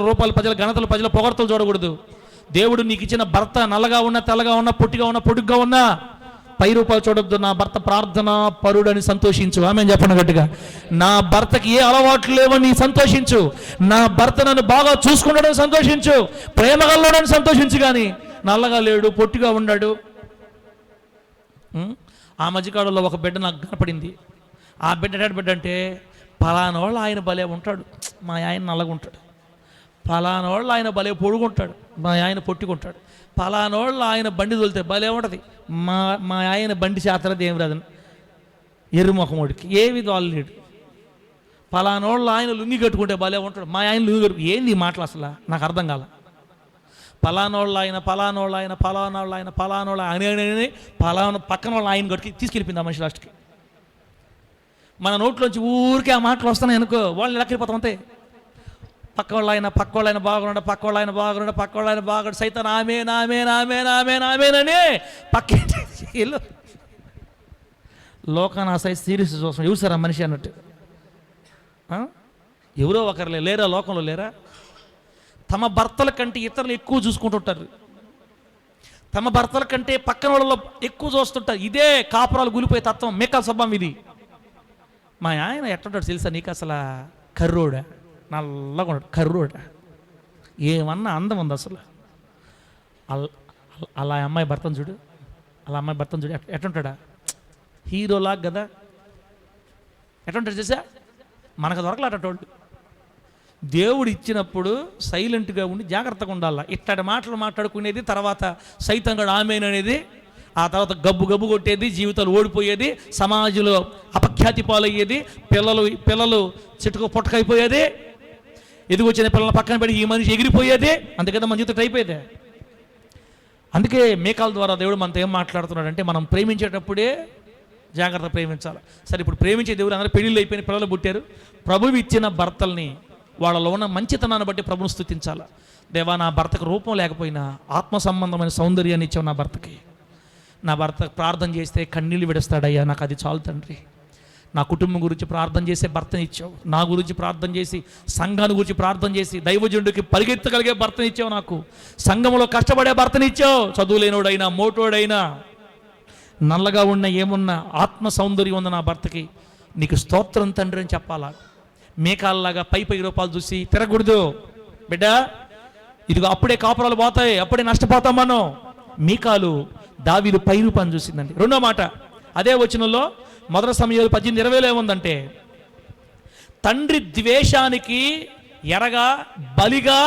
రూపాలు, ప్రజల ఘనతలు, ప్రజల పొగడతలు చూడకూడదు. దేవుడు నీకు ఇచ్చిన భర్త నల్లగా ఉన్న, తెల్లగా ఉన్న, పొట్టిగా ఉన్న, పొడుగ్గా ఉన్నా పై రూపాలు చూడొద్దు. నా భర్త ప్రార్థన పరుడని సంతోషించు. ఆమె చెప్పండి గట్టిగా. నా భర్తకి ఏ అలవాట్లు లేవని సంతోషించు. నా భర్త నన్ను బాగా చూసుకున్నాడని సంతోషించు, ప్రేమగల్లోడని సంతోషించు. కానీ నల్లగా లేడు, పొట్టిగా ఉన్నాడు. ఆ మధ్యకాలంలో ఒక బిడ్డ నాకు కనపడింది. ఆ బిడ్డ అంటే పలానోళ్ళు ఆయన భలే ఉంటాడు, మా ఆయన నల్లగా ఉంటాడు. పలానోళ్ళు ఆయన భలే పొడుగుంటాడు, మా ఆయన పొట్టుకుంటాడు. పలానోళ్ళు ఆయన బండి తోలితే భలే ఉంటుంది, మా ఆయన బండి చేతరది ఏం రాదని ఎర్రముఖముడికి ఏవి తోలలేడు. పలానోళ్ళు ఆయన లుంగి కట్టుకుంటే భలే ఉంటాడు, మా ఆయన లుంగి కట్టుకు. ఏంది ఈ మాటలు అసలు నాకు అర్థం కాల. పలానోళ్ళు ఆయన పక్కన వాళ్ళు ఆయన కట్టుకు తీసుకెళ్ళిపోయింది ఆ మనిషి లాస్ట్కి. మన నోట్లోంచి ఊరికే ఆ మాటలు వస్తున్నాయి అనుకో, వాళ్ళని లెక్కరిపోతాం అంతే. పక్క వాళ్ళ ఆయన బాగున్నాడు సైతాన్ ఆమెనని పక్కేంటి లోకాన్ని సైజ్ సీరియస్ చూస్తాం. చూసారా మనిషి అన్నట్టు. ఎవరో ఒకరు లేరా లోకంలో లేరా? తమ భర్తల కంటే ఇతరులు ఎక్కువ చూసుకుంటుంటారు, తమ భర్తల కంటే పక్కన వాళ్ళలో ఎక్కువ చూస్తుంటారు. ఇదే కాపురాలు కూలిపోయే తత్వం, మేకల స్వభావం ఇది. మా ఆయన ఎట్టుంటాడు తెలుసా నీకు? అసలు కర్రోడా, నల్లగా ఉన్నాడు, కర్రోడా, ఏమన్నా అందం ఉంది అసలు. అలా అమ్మాయి భర్తను చూడు ఎట్టుంటాడా, హీరోలాగా కదా. ఎట్టుంటాడు చేసా? మనకు దొరకలేటోళ్ళు. దేవుడు ఇచ్చినప్పుడు సైలెంట్గా ఉండి జాగ్రత్తగా ఉండాలి. ఇట్లాంటి మాటలు మాట్లాడుకునేది, తర్వాత సైతంగా ఆమెన్ అనేది, ఆ తర్వాత గబ్బు కొట్టేది, జీవితాలు ఓడిపోయేది, సమాజంలో అపఖ్యాతి పాలయ్యేది, పిల్లలు చెట్టుకు పొట్టకైపోయేది, ఎదుగొచ్చిన పిల్లల పక్కన పెట్టి ఈ మనిషి ఎగిరిపోయేది. అందుకని మన జీవితం అయిపోయేది. అందుకే మేకాల ద్వారా దేవుడు మనతో ఏం మాట్లాడుతున్నాడంటే, మనం ప్రేమించేటప్పుడే జాగ్రత్త ప్రేమించాలి. సరే, ఇప్పుడు ప్రేమించే దేవుడు అందరూ పెళ్ళిళ్ళు అయిపోయిన, పిల్లలు పుట్టారు. ప్రభువు ఇచ్చిన భర్తల్ని, వాళ్ళలో ఉన్న మంచితనాన్ని బట్టి ప్రభువును స్తుతించాలి. దేవా, నా భర్తకు రూపం లేకపోయినా ఆత్మ సంబంధమైన సౌందర్యాన్ని ఇచ్చావు నా భర్తకి. నా భర్త ప్రార్థన చేస్తే కన్నీళ్ళు విడుస్తాడయ్యా, నాకు అది చాలు తండ్రి. నా కుటుంబం గురించి ప్రార్థన చేసే భర్తని ఇచ్చావు, నా గురించి ప్రార్థన చేసి సంఘాన్ని గురించి ప్రార్థన చేసి దైవజనుడికి పరిగెత్తగలిగే భర్తని ఇచ్చావు, నాకు సంఘంలో కష్టపడే భర్తని ఇచ్చావు. చదువులేనోడైనా మోటోడైనా నల్లగా ఉన్న ఏమున్నా ఆత్మ సౌందర్యం ఉంది నా భర్తకి, నీకు స్తోత్రం తండ్రి అని చెప్పాలా. మేకాల్లాగా పై రూపాలు చూసి తిరగకూడదు బిడ్డ. ఇదిగో అప్పుడే కాపురాలు పోతాయి, అప్పుడే నష్టపోతాం మనం. మీకాలు దావీదు పై రూపాన్ని చూసిందండి. రెండో మాట అదే వచనంలో మొదటి సమయాలు 18:20 ఏముందంటే, తండ్రి ద్వేషానికి ఎరగా బలిగా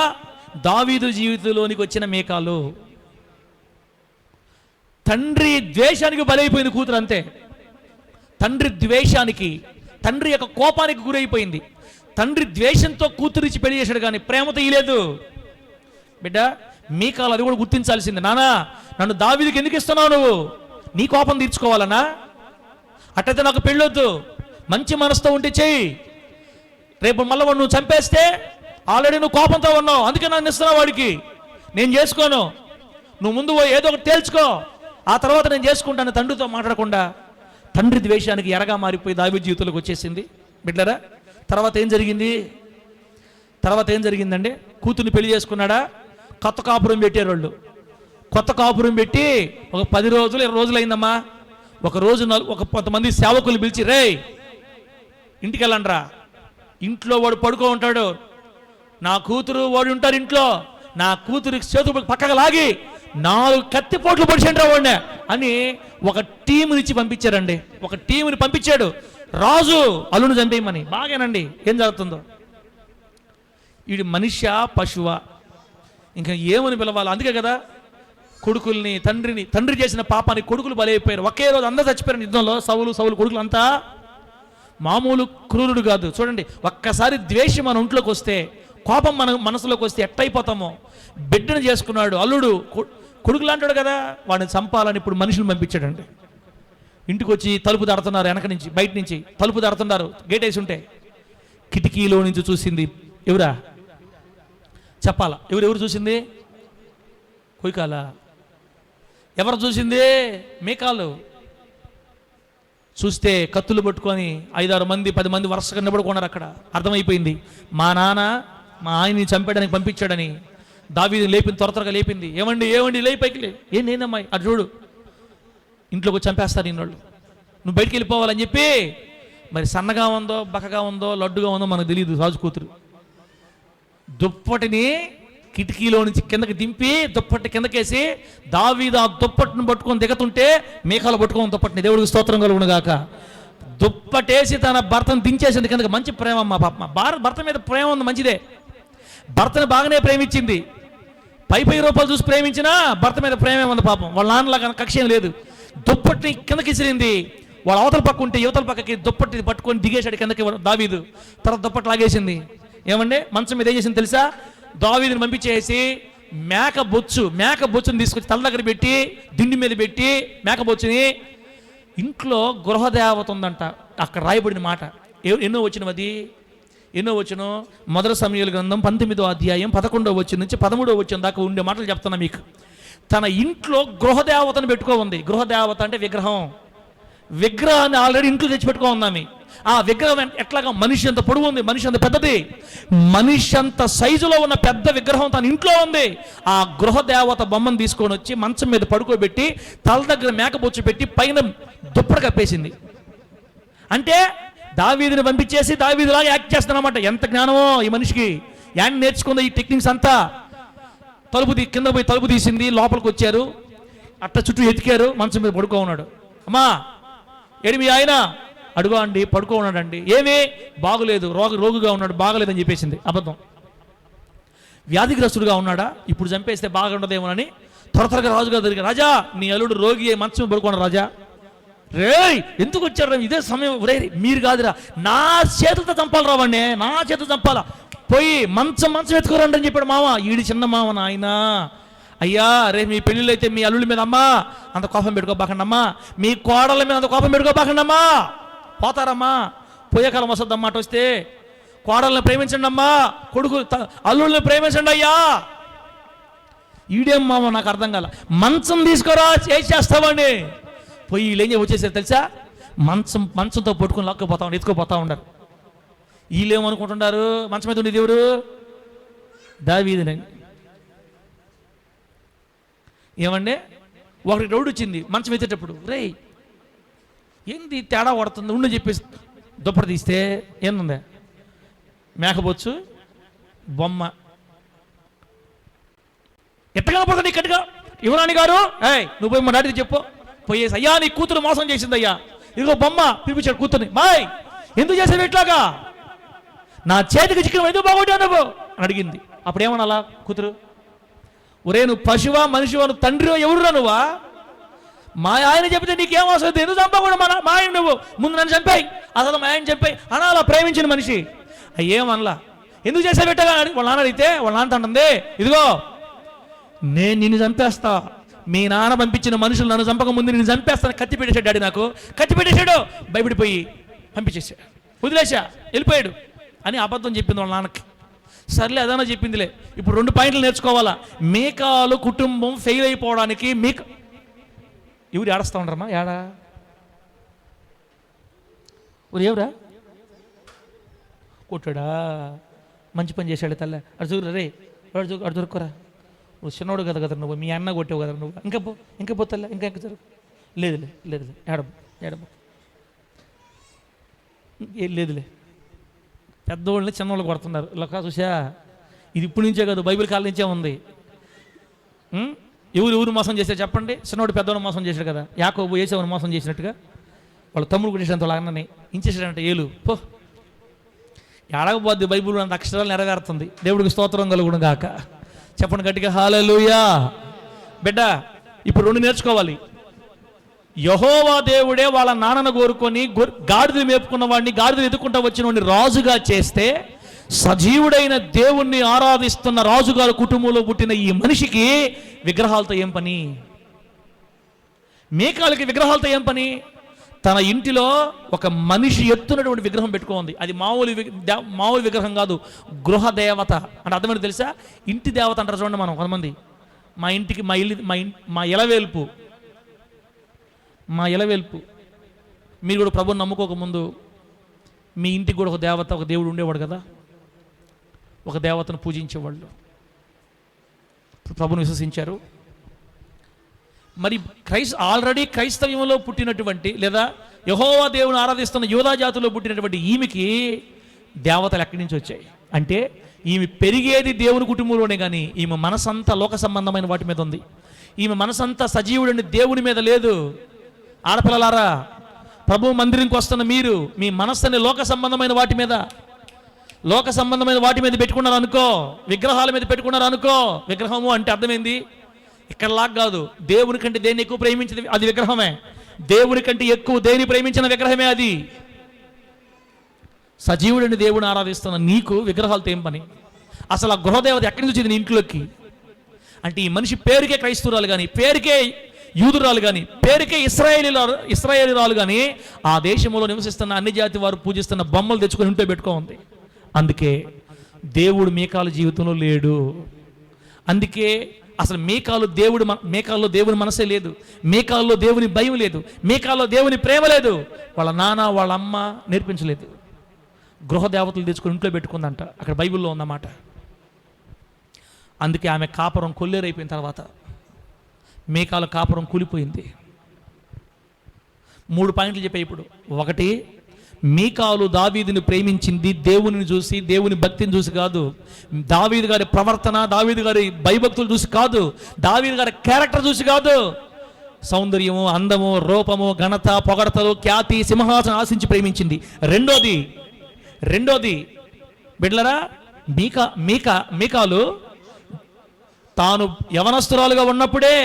దావీదు జీవితంలోనికి వచ్చిన మీకాలు. తండ్రి ద్వేషానికి బలైపోయింది కూతురు, అంతే. తండ్రి ద్వేషానికి, తండ్రి యొక్క కోపానికి గురైపోయింది. తండ్రి ద్వేషంతో కూతురిచ్చి పెళ్లి చేశాడు కానీ ప్రేమతో ఇయ్యలేదు బిడ్డ. మీకాలు అది కూడా గుర్తించాల్సింది. నానా, నన్ను దావీదుకి ఎందుకు ఇస్తున్నావు? నువ్వు నీ కోపం తీర్చుకోవాలనా? అట్టయితే నాకు పెళ్ళొద్దు, మంచి మనసుతో ఉంటే చెయ్యి. రేపు మళ్ళీ నువ్వు చంపేస్తే ఆల్రెడీ నువ్వు కోపంతో ఉన్నావు, అందుకే నన్ను ఇస్తున్నావు వాడికి. నేను చేసుకోను, నువ్వు ముందు ఏదో ఒకటి తేల్చుకో, ఆ తర్వాత నేను చేసుకుంటాను. తండ్రితో మాట్లాడకుండా తండ్రి ద్వేషానికి ఎరగా మారిపోయి దావీదు జీవితంలోకి వచ్చేసింది బిడ్డరా. తర్వాత ఏం జరిగిందండి? కూతుర్ని పెళ్లి చేసుకున్నాడా? కొత్త కాపురం పెట్టారు వాళ్ళు. కొత్త కాపురం పెట్టి ఒక 10 రోజులు 20 రోజులు అయిందమ్మా. ఒక రోజు కొంతమంది సేవకులు పిలిచి, రే ఇంటికి వెళ్ళండిరా, ఇంట్లో వాడు పడుకో ఉంటాడు, నా కూతురు వాడు ఉంటారు ఇంట్లో, నా కూతురికి చేతులు పక్కగా లాగి 4 కత్తిపోట్లు పొడిచండి రా వాడిని అని ఒక టీముని ఇచ్చి పంపించారండి. ఒక టీముని పంపించాడు రాజు అల్లుని చంపేయమని. బాగానండి, ఏం జరుగుతుందో. వీడి మనిషా పశువా ఇంకా ఏమని పిలవాలి? అందుకే కదా కొడుకుల్ని తండ్రి చేసిన పాపానికి కొడుకులు బలైపోయారు. ఒకే రోజు అందరూ చచ్చిపోయారు యుద్ధంలో. సౌలు కొడుకులు అంతా మామూలు క్రూరుడు కాదు. చూడండి, ఒక్కసారి ద్వేషం మన ఒంట్లోకి వస్తే, కోపం మన మనసులోకి వస్తే ఎట్టయిపోతామో. బిడ్డను చేసుకున్నాడు అల్లుడు, కొడుకులు అంటాడు కదా, వాడిని చంపాలని ఇప్పుడు మనుషులు పంపించాడండి. ఇంటికి వచ్చి తలుపు దాడుతున్నారు, వెనక నుంచి బయట నుంచి తలుపు దాడుతున్నారు, గేట్ వేసి ఉంటే కిటికీలో నుంచి చూసింది ఎవరా చెప్పాలా? ఎవరు చూసింది? కొయ్కాలా? ఎవరు చూసింది? మీకాలు. చూస్తే కత్తులు పట్టుకొని 5-6 మంది 10 మంది వరుసగా నిలబడుకున్నారు అక్కడ. అర్థమైపోయింది, మా నాన్న మా ఆయన్ని చంపేయడానికి పంపించాడని. దావీదు లేపింది, త్వరగా లేపింది. ఏమండి లేపైకి ఏందమ్మాయి అటు చూడు, ఇంట్లోకి చంపేస్తారు నిన్నోళ్ళు, నువ్వు బయటికి వెళ్ళిపోవాలని చెప్పి. మరి సన్నగా ఉందో బక్కగా ఉందో లడ్డుగా ఉందో మనకు తెలియదు. రాజు కూతురు దుప్పటిని కిటికీలో నుంచి కిందకి దింపి దుప్పటి కిందకేసి దావీదు ఆ దుప్పటిని పట్టుకొని దిగుతుంటే మీకాలు పట్టుకొని దుప్పటిని. దేవుడికి స్తోత్రం కలుగును గాక. దుప్పటేసి తన భర్తను దించేసింది కిందకి. మంచి ప్రేమ అమ్మ పాప. భర్త మీద ప్రేమ ఉంది, మంచిదే. భర్తను బాగానే ప్రేమించింది. పై రూపాయలు చూసి ప్రేమించినా భర్త మీద ప్రేమే ఉంది పాపం. వాళ్ళ నాన్నలాగా కక్ష ఏం లేదు. దుప్పటిని కిందకి ఇసిరింది. వాళ్ళ అవతల పక్క ఉంటే యువతల పక్కకి దుప్పటి పట్టుకొని దిగేశాడు కిందకి దావీదు. తర్వాత దుప్పటి లాగేసింది. ఏమండి మంచం మీద ఏం చేసింది తెలుసా? దావీదుని పంపించేసి మేక బొచ్చుని తీసుకొచ్చి తల దగ్గర పెట్టి దిండి మీద పెట్టి మేకబొచ్చుని, ఇంట్లో గృహదేవత ఉందంట. అక్కడ రాయబడిన మాట ఎన్నో వచనం మొదటి సమూయేలు గ్రంథం 19వ అధ్యాయం 11వ వచనం నుంచి 13వ వచనం దాకా ఉండే మాటలు చెప్తున్నా మీకు. తన ఇంట్లో గృహదేవతను పెట్టుకో ఉంది. గృహదేవత అంటే విగ్రహాన్ని ఆల్రెడీ ఇంట్లో తెచ్చిపెట్టుకో ఉందామి. ఆ విగ్రహం ఎట్లాగా మనిషి అంత పొడవు ఉంది, మనిషి అంత పెద్దది, మనిషి అంత సైజులో ఉన్న పెద్ద విగ్రహం తన ఇంట్లో ఉంది. ఆ గృహదేవత బొమ్మను తీసుకొని వచ్చి మంచం మీద పడుకోబెట్టి తల దగ్గర మేకబొచ్చు పెట్టి పైన దుప్పటి కప్పేసింది. అంటే దావీదుని పంపించేసి దావీదులాగా యాక్ట్ చేస్తానమాట. ఎంత జ్ఞానమో ఈ మనిషికి! యాడ్ నేర్చుకుంది ఈ టెక్నిక్స్ అంతా. కింద పోయి తలుపు తీసింది, లోపలికి వచ్చారు, అట్ట చుట్టూ ఎతికారు, మంచం మీద పడుకో ఉన్నాడు. అమ్మా మీ ఆయన? అడుగు అండి, పడుకో ఉన్నాడండి. ఏమీ బాగులేదు, రోగుగా ఉన్నాడు, బాగలేదని చెప్పేసింది. అబద్ధం. వ్యాధిగ్రస్తుడుగా ఉన్నాడా, ఇప్పుడు చంపేస్తే బాగుండదేమోనని త్వరగా రాజుగా తిరిగి, రాజా నీ అల్లుడు రోగి మంచం పడుకోండి రాజా. రే ఎందుకు వచ్చారు? ఇదే సమయం. రే మీరు కాదురా, నా చేతులతో చంపాలి రావండి, నా చేతులు చంపాలా. పోయి మంచం ఎత్తుకోరండి అని చెప్పాడు మామ. ఈడి చిన్న మామ నాయన. అయ్యా రే మీ పెళ్ళిళ్ళు అయితే మీ అల్లుళ్ళ మీద అమ్మా అంత కోపం పెట్టుకోబాకండి అమ్మా, మీ కోడళ్ళ మీద అంత కోపం పెట్టుకోబాకండి అమ్మా, పోతారమ్మా, పోయే కాలం వస్తుందమ్మా. అటు వస్తే కోడళ్ళని ప్రేమించండి అమ్మా, కొడుకు అల్లుళ్ళని ప్రేమించండి అయ్యా. ఈడేం మామ నాకు అర్థం కాల. మంచం తీసుకోరా చేస్తామండి. పోయి వీళ్ళు ఏం వచ్చేసారు తెలుసా? మంచంతో పట్టుకుని లాక్కుపోతా ఉన్నారు, ఎత్తుకుపోతా ఉన్నారు. వీళ్ళేమనుకుంటున్నారు, మంచం మీద ఉండేది ఎవరు? దావీదునండి. ఏమండి, ఒకరికి డౌట్ వచ్చింది మంచం ఎత్తేటప్పుడు, రే ఏంది తేడా పడుతుంది ఉండి చెప్పేసి దుప్పటి తీస్తే ఏంది, మేకపోచ్చు బొమ్మ ఎట్టగా పడుతుంది ఇక్కడిగా. యువరాణి గారు, నువ్వు పోయి మా డాడీకి చెప్పు, పోయేసి అయ్యా నీ కూతురు మోసం చేసింది అయ్యా, ఇదిగో బొమ్మ పిలిపించాడు కూతుర్ని. బాయ్ ఎందుకు చేసావు ఇట్లాగా, నా చేతికి చిక్కిన ఎందుకు బాగొట్టావు నువ్వు అని అడిగింది. అప్పుడేమన్నా కూతురు, ఒరే నువ్వు పశువా మనిషివా, నువ్వు తండ్రివా ఎవరురా నువ్వా, మా ఆయన చెప్తే నీకేం అవసరం, ఎందుకు చంపకూడదు మా ఆయన, నువ్వు ముందు నన్ను చంపాయి, అసలు మా ఆయన చంపాయి అని అలా ప్రేమించిన మనిషి. ఏమనలా, ఎందుకు చేసావు పెట్టగా వాళ్ళ నాన్న అడిగితే వాళ్ళ నాన్న అంటుంది, ఇదిగో నేను నిన్ను చంపేస్తా, మీ నాన్న పంపించిన మనుషులు నన్ను చంపక ముందు నిన్ను చంపేస్తాను, కత్తి పెట్టేశాడు డాడీ, నాకు కత్తి పెట్టేశాడు, భయపడిపోయి పంపించేశాడు, వదిలేశా వెళ్ళిపోయాడు అని అబద్ధం చెప్పింది వాళ్ళ నాన్నకి. సర్లే అదన్నా చెప్పిందిలే. ఇప్పుడు 2 పాయింట్లు నేర్చుకోవాలా. మీకాలు కుటుంబం ఫెయిల్ అయిపోవడానికి ఎవరు ఏడుస్తూ ఉండరమ్మా, ఏడా ఊరు ఎవరా కొట్టాడా, మంచి పని చేశాడు తల్ల, అటు చూరు రే అటు దొరుకురా, నువ్వు చిన్నోడు కదా కదా, నువ్వు మీ అన్న కొట్టావు కదా, నువ్వు ఇంకా పోతల్లా ఇంకా జరుగు, లేదులే లేదులే ఏడబో లేదులే. పెద్దవాళ్ళని చిన్నవాళ్ళు కొడుతున్నారు ఇలా చూసా. ఇది ఇప్పుడు నుంచే కాదు, బైబిల్ కాలం నుంచే ఉంది. ఎవరు మోసం చేశారు చెప్పండి, చిన్నవాడు పెద్దవాడు మోసం చేశాడు కదా, యాకోబు ఏసావుని మోసం చేసినట్టుగా వాళ్ళ తమ్ముడు కొట్టేసినంత వాళ్ళ అన్నని ఇంచేసాడంటే ఏలు పో ఏడకపోద్ది. బైబిల్ అంత అక్షరాలు నెరవేరుతుంది. దేవుడికి స్తోత్రం కలుగును గాక. చెప్పండి గట్టిగా హల్లెలూయా. బిడ్డ ఇప్పుడు 2 నేర్చుకోవాలి. యెహోవా దేవుడే వాళ్ళ నాన్నను కోరుకొని గాడిదలు మేపుకున్న వాడిని, గాడిదలు ఎదుర్కొంటూ వచ్చిన వాడిని రాజుగా చేస్తే, సజీవుడైన దేవుణ్ణి ఆరాధిస్తున్న రాజుగారి కుటుంబంలో పుట్టిన ఈ మనిషికి విగ్రహాలతో ఏం పని? మీకాలకి విగ్రహాలతో ఏం పని? తన ఇంటిలో ఒక మనిషి ఎత్తున్నటువంటి విగ్రహం పెట్టుకోండి. అది మామూలు విగ్రహం కాదు, గృహ దేవత. అంటే అర్థమైంది తెలుసా? ఇంటి దేవత అంటారు చూడండి. మనం కొంతమంది మా ఇంటికి మా ఇలవేల్పు మీరు కూడా ప్రభుని నమ్ముకోకముందు మీ ఇంటికి కూడా ఒక దేవుడు ఉండేవాడు కదా, ఒక దేవతను పూజించేవాళ్ళు. ప్రభుని విశ్వసించారు. మరి ఆల్రెడీ క్రైస్తవ్యంలో పుట్టినటువంటి లేదా యెహోవా దేవుని ఆరాధిస్తున్న యూదా జాతిలో పుట్టినటువంటి ఈమెకి దేవతలు ఎక్కడి నుంచి వచ్చాయి అంటే, ఈమె పెరిగేది దేవుని కుటుంబంలోనే, కానీ ఈమె మనసంతా లోక సంబంధమైన వాటి మీద ఉంది. ఈమె మనసంతా సజీవుడిని దేవుని మీద లేదు. ఆడపిల్లలారా, ప్రభు మందిరంకి వస్తున్న మీరు మీ మనస్సుని లోక సంబంధమైన వాటి మీద పెట్టుకున్నారు అనుకో, విగ్రహాల మీద పెట్టుకున్నారు అనుకో. విగ్రహము అంటే అర్థమైంది ఇక్కడ లాగా కాదు. దేవుని కంటే దేన్ని ఎక్కువ ప్రేమించింది అది విగ్రహమే. దేవుని కంటే ఎక్కువ దేని ప్రేమించిన విగ్రహమే అది. సజీవుడిని దేవుని ఆరాధిస్తున్న నీకు విగ్రహాలతో ఏం పని? అసలు ఆ గృహదేవత ఎక్కడి నుంచి వచ్చింది నీ ఇంట్లోకి అంటే, ఈ మనిషి పేరుకే క్రైస్తవురాలు కానీ, పేరుకే యూదురాలు కానీ, పేరుకే ఇశ్రాయేలీరాలు కానీ, ఆ దేశంలో నివసిస్తున్న అన్ని జాతి వారు పూజిస్తున్న బొమ్మలు తెచ్చుకొని ఇంట్లో పెట్టుకోండి. అందుకే దేవుడు మీకాలు జీవితంలో లేడు. అందుకే అసలు మీకాల్లో దేవుని మనసే లేదు, మీకాల్లో దేవుని భయం లేదు, మీకాల్లో దేవుని ప్రేమ లేదు. వాళ్ళ నాన్న వాళ్ళ అమ్మ నేర్పించలేదు. గృహ దేవతలు తెచ్చుకొని ఇంట్లో పెట్టుకుందంట. అక్కడ బైబిల్లో ఉందన్నమాట. అందుకే ఆమె కాపురం కొల్లేరైపోయిన తర్వాత మీకాల కాపురం కూలిపోయింది. 3 పాయింట్లు చెప్పాయి ఇప్పుడు. 1, మీకాలు దావీదుని ప్రేమించింది దేవుని చూసి, దేవుని భక్తిని చూసి కాదు. దావీదు గారి ప్రవర్తన, దావీదు గారి భయభక్తులు చూసి కాదు. దావీదు గారి క్యారెక్టర్ చూసి కాదు. సౌందర్యము, అందము, రూపము, ఘనత, పొగడతలు, ఖ్యాతి, సింహాసనం ఆశించి ప్రేమించింది. రెండోది బిడ్లరా, మీకాలు తాను యవనస్తురాలుగా ఉన్నప్పుడే,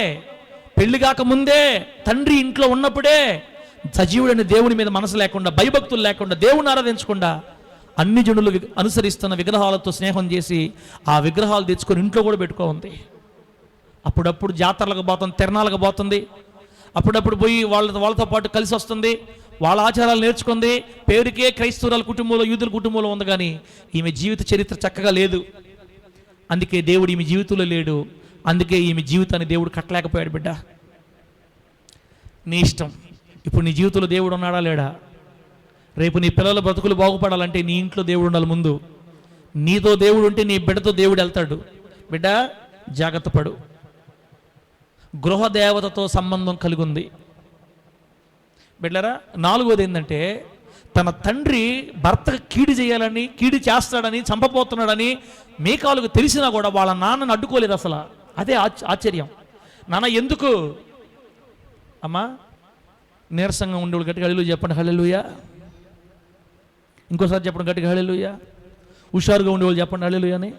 పెళ్లి కాక ముందే, తండ్రి ఇంట్లో ఉన్నప్పుడే సజీవుడని దేవుని మీద మనసు లేకుండా, భయభక్తులు లేకుండా, దేవుని ఆరాధించకుండా అన్ని జనులు అనుసరిస్తున్న విగ్రహాలతో స్నేహం చేసి ఆ విగ్రహాలు తెచ్చుకొని ఇంట్లో కూడా పెట్టుకోండి. అప్పుడప్పుడు జాతరలకు పోతుంది, తిరణాలకు పోతుంది, అప్పుడప్పుడు పోయి వాళ్ళతో పాటు కలిసి వస్తుంది, వాళ్ళ ఆచారాలు నేర్చుకుంది. పేరుకే క్రైస్తవురాల కుటుంబంలో, యూదుల కుటుంబంలో ఉంది, కానీ ఈమె జీవిత చరిత్ర చక్కగా లేదు. అందుకే దేవుడు ఈమె జీవితంలో లేడు. అందుకే ఈమె జీవితాన్ని దేవుడు కట్టలేకపోయాడు. బిడ్డ నీ ఇష్టం, ఇప్పుడు నీ జీవితంలో దేవుడు ఉన్నాడా లేడా? రేపు నీ పిల్లల బ్రతుకులు బాగుపడాలంటే నీ ఇంట్లో దేవుడు ఉండాలి. ముందు నీతో దేవుడు ఉంటే నీ బిడ్డతో దేవుడు వెళ్తాడు. బిడ్డ జాగ్రత్త పడు. గృహదేవతతో సంబంధం కలిగి ఉంది బిడ్డరా. 4వది ఏంటంటే, తన తండ్రి భర్తకు కీడు చేయాలని, కీడు చేస్తాడని, చంపబోతున్నాడని మీకాలుకు తెలిసినా కూడా వాళ్ళ నాన్నను అడ్డుకోలేదు అసలు. అదే ఆశ్చర్యం. నాన్న ఎందుకు అమ్మా? నీరసంగా ఉండేవాళ్ళు గట్టిగా హల్లెలూయా చెప్పండి. హల్లెలూయా. ఇంకోసారి చెప్పండి గట్టిగా హల్లెలూయా. హుషారుగా ఉండేవాళ్ళు చెప్పండి హల్లెలూయా అని.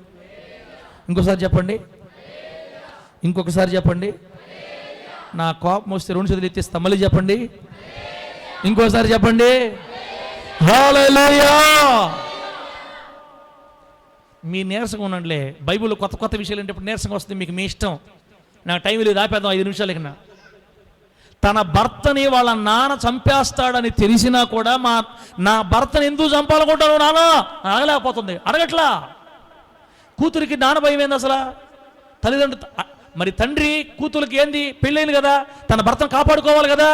ఇంకోసారి చెప్పండి, ఇంకొకసారి చెప్పండి. నా కోపం వస్తే 2 చేతులు ఎత్తిస్తా. మళ్ళీ చెప్పండి, ఇంకోసారి చెప్పండి హల్లెలూయా. మీ నీరసంగా ఉండండిలే. బైబిల్లో కొత్త కొత్త విషయాలు అంటే ఇప్పుడు నీరసంగా వస్తుంది మీకు, మీ ఇష్టం. నాకు టైం లేదు, ఆపేద్దాం 5 నిమిషాలు. ఇక తన భర్తని వాళ్ళ నాన్న చంపేస్తాడని తెలిసినా కూడా నా భర్తని ఎందుకు చంపాలనుకుంటాను నాన్న ఆగలేకపోతుంది. అడగట్లా. కూతురికి నాన్న భయం ఏంది అసలు? తల్లిదండ్రులు మరి తండ్రి కూతురికి ఏంది? పెళ్ళైంది కదా, తన భర్తను కాపాడుకోవాలి కదా.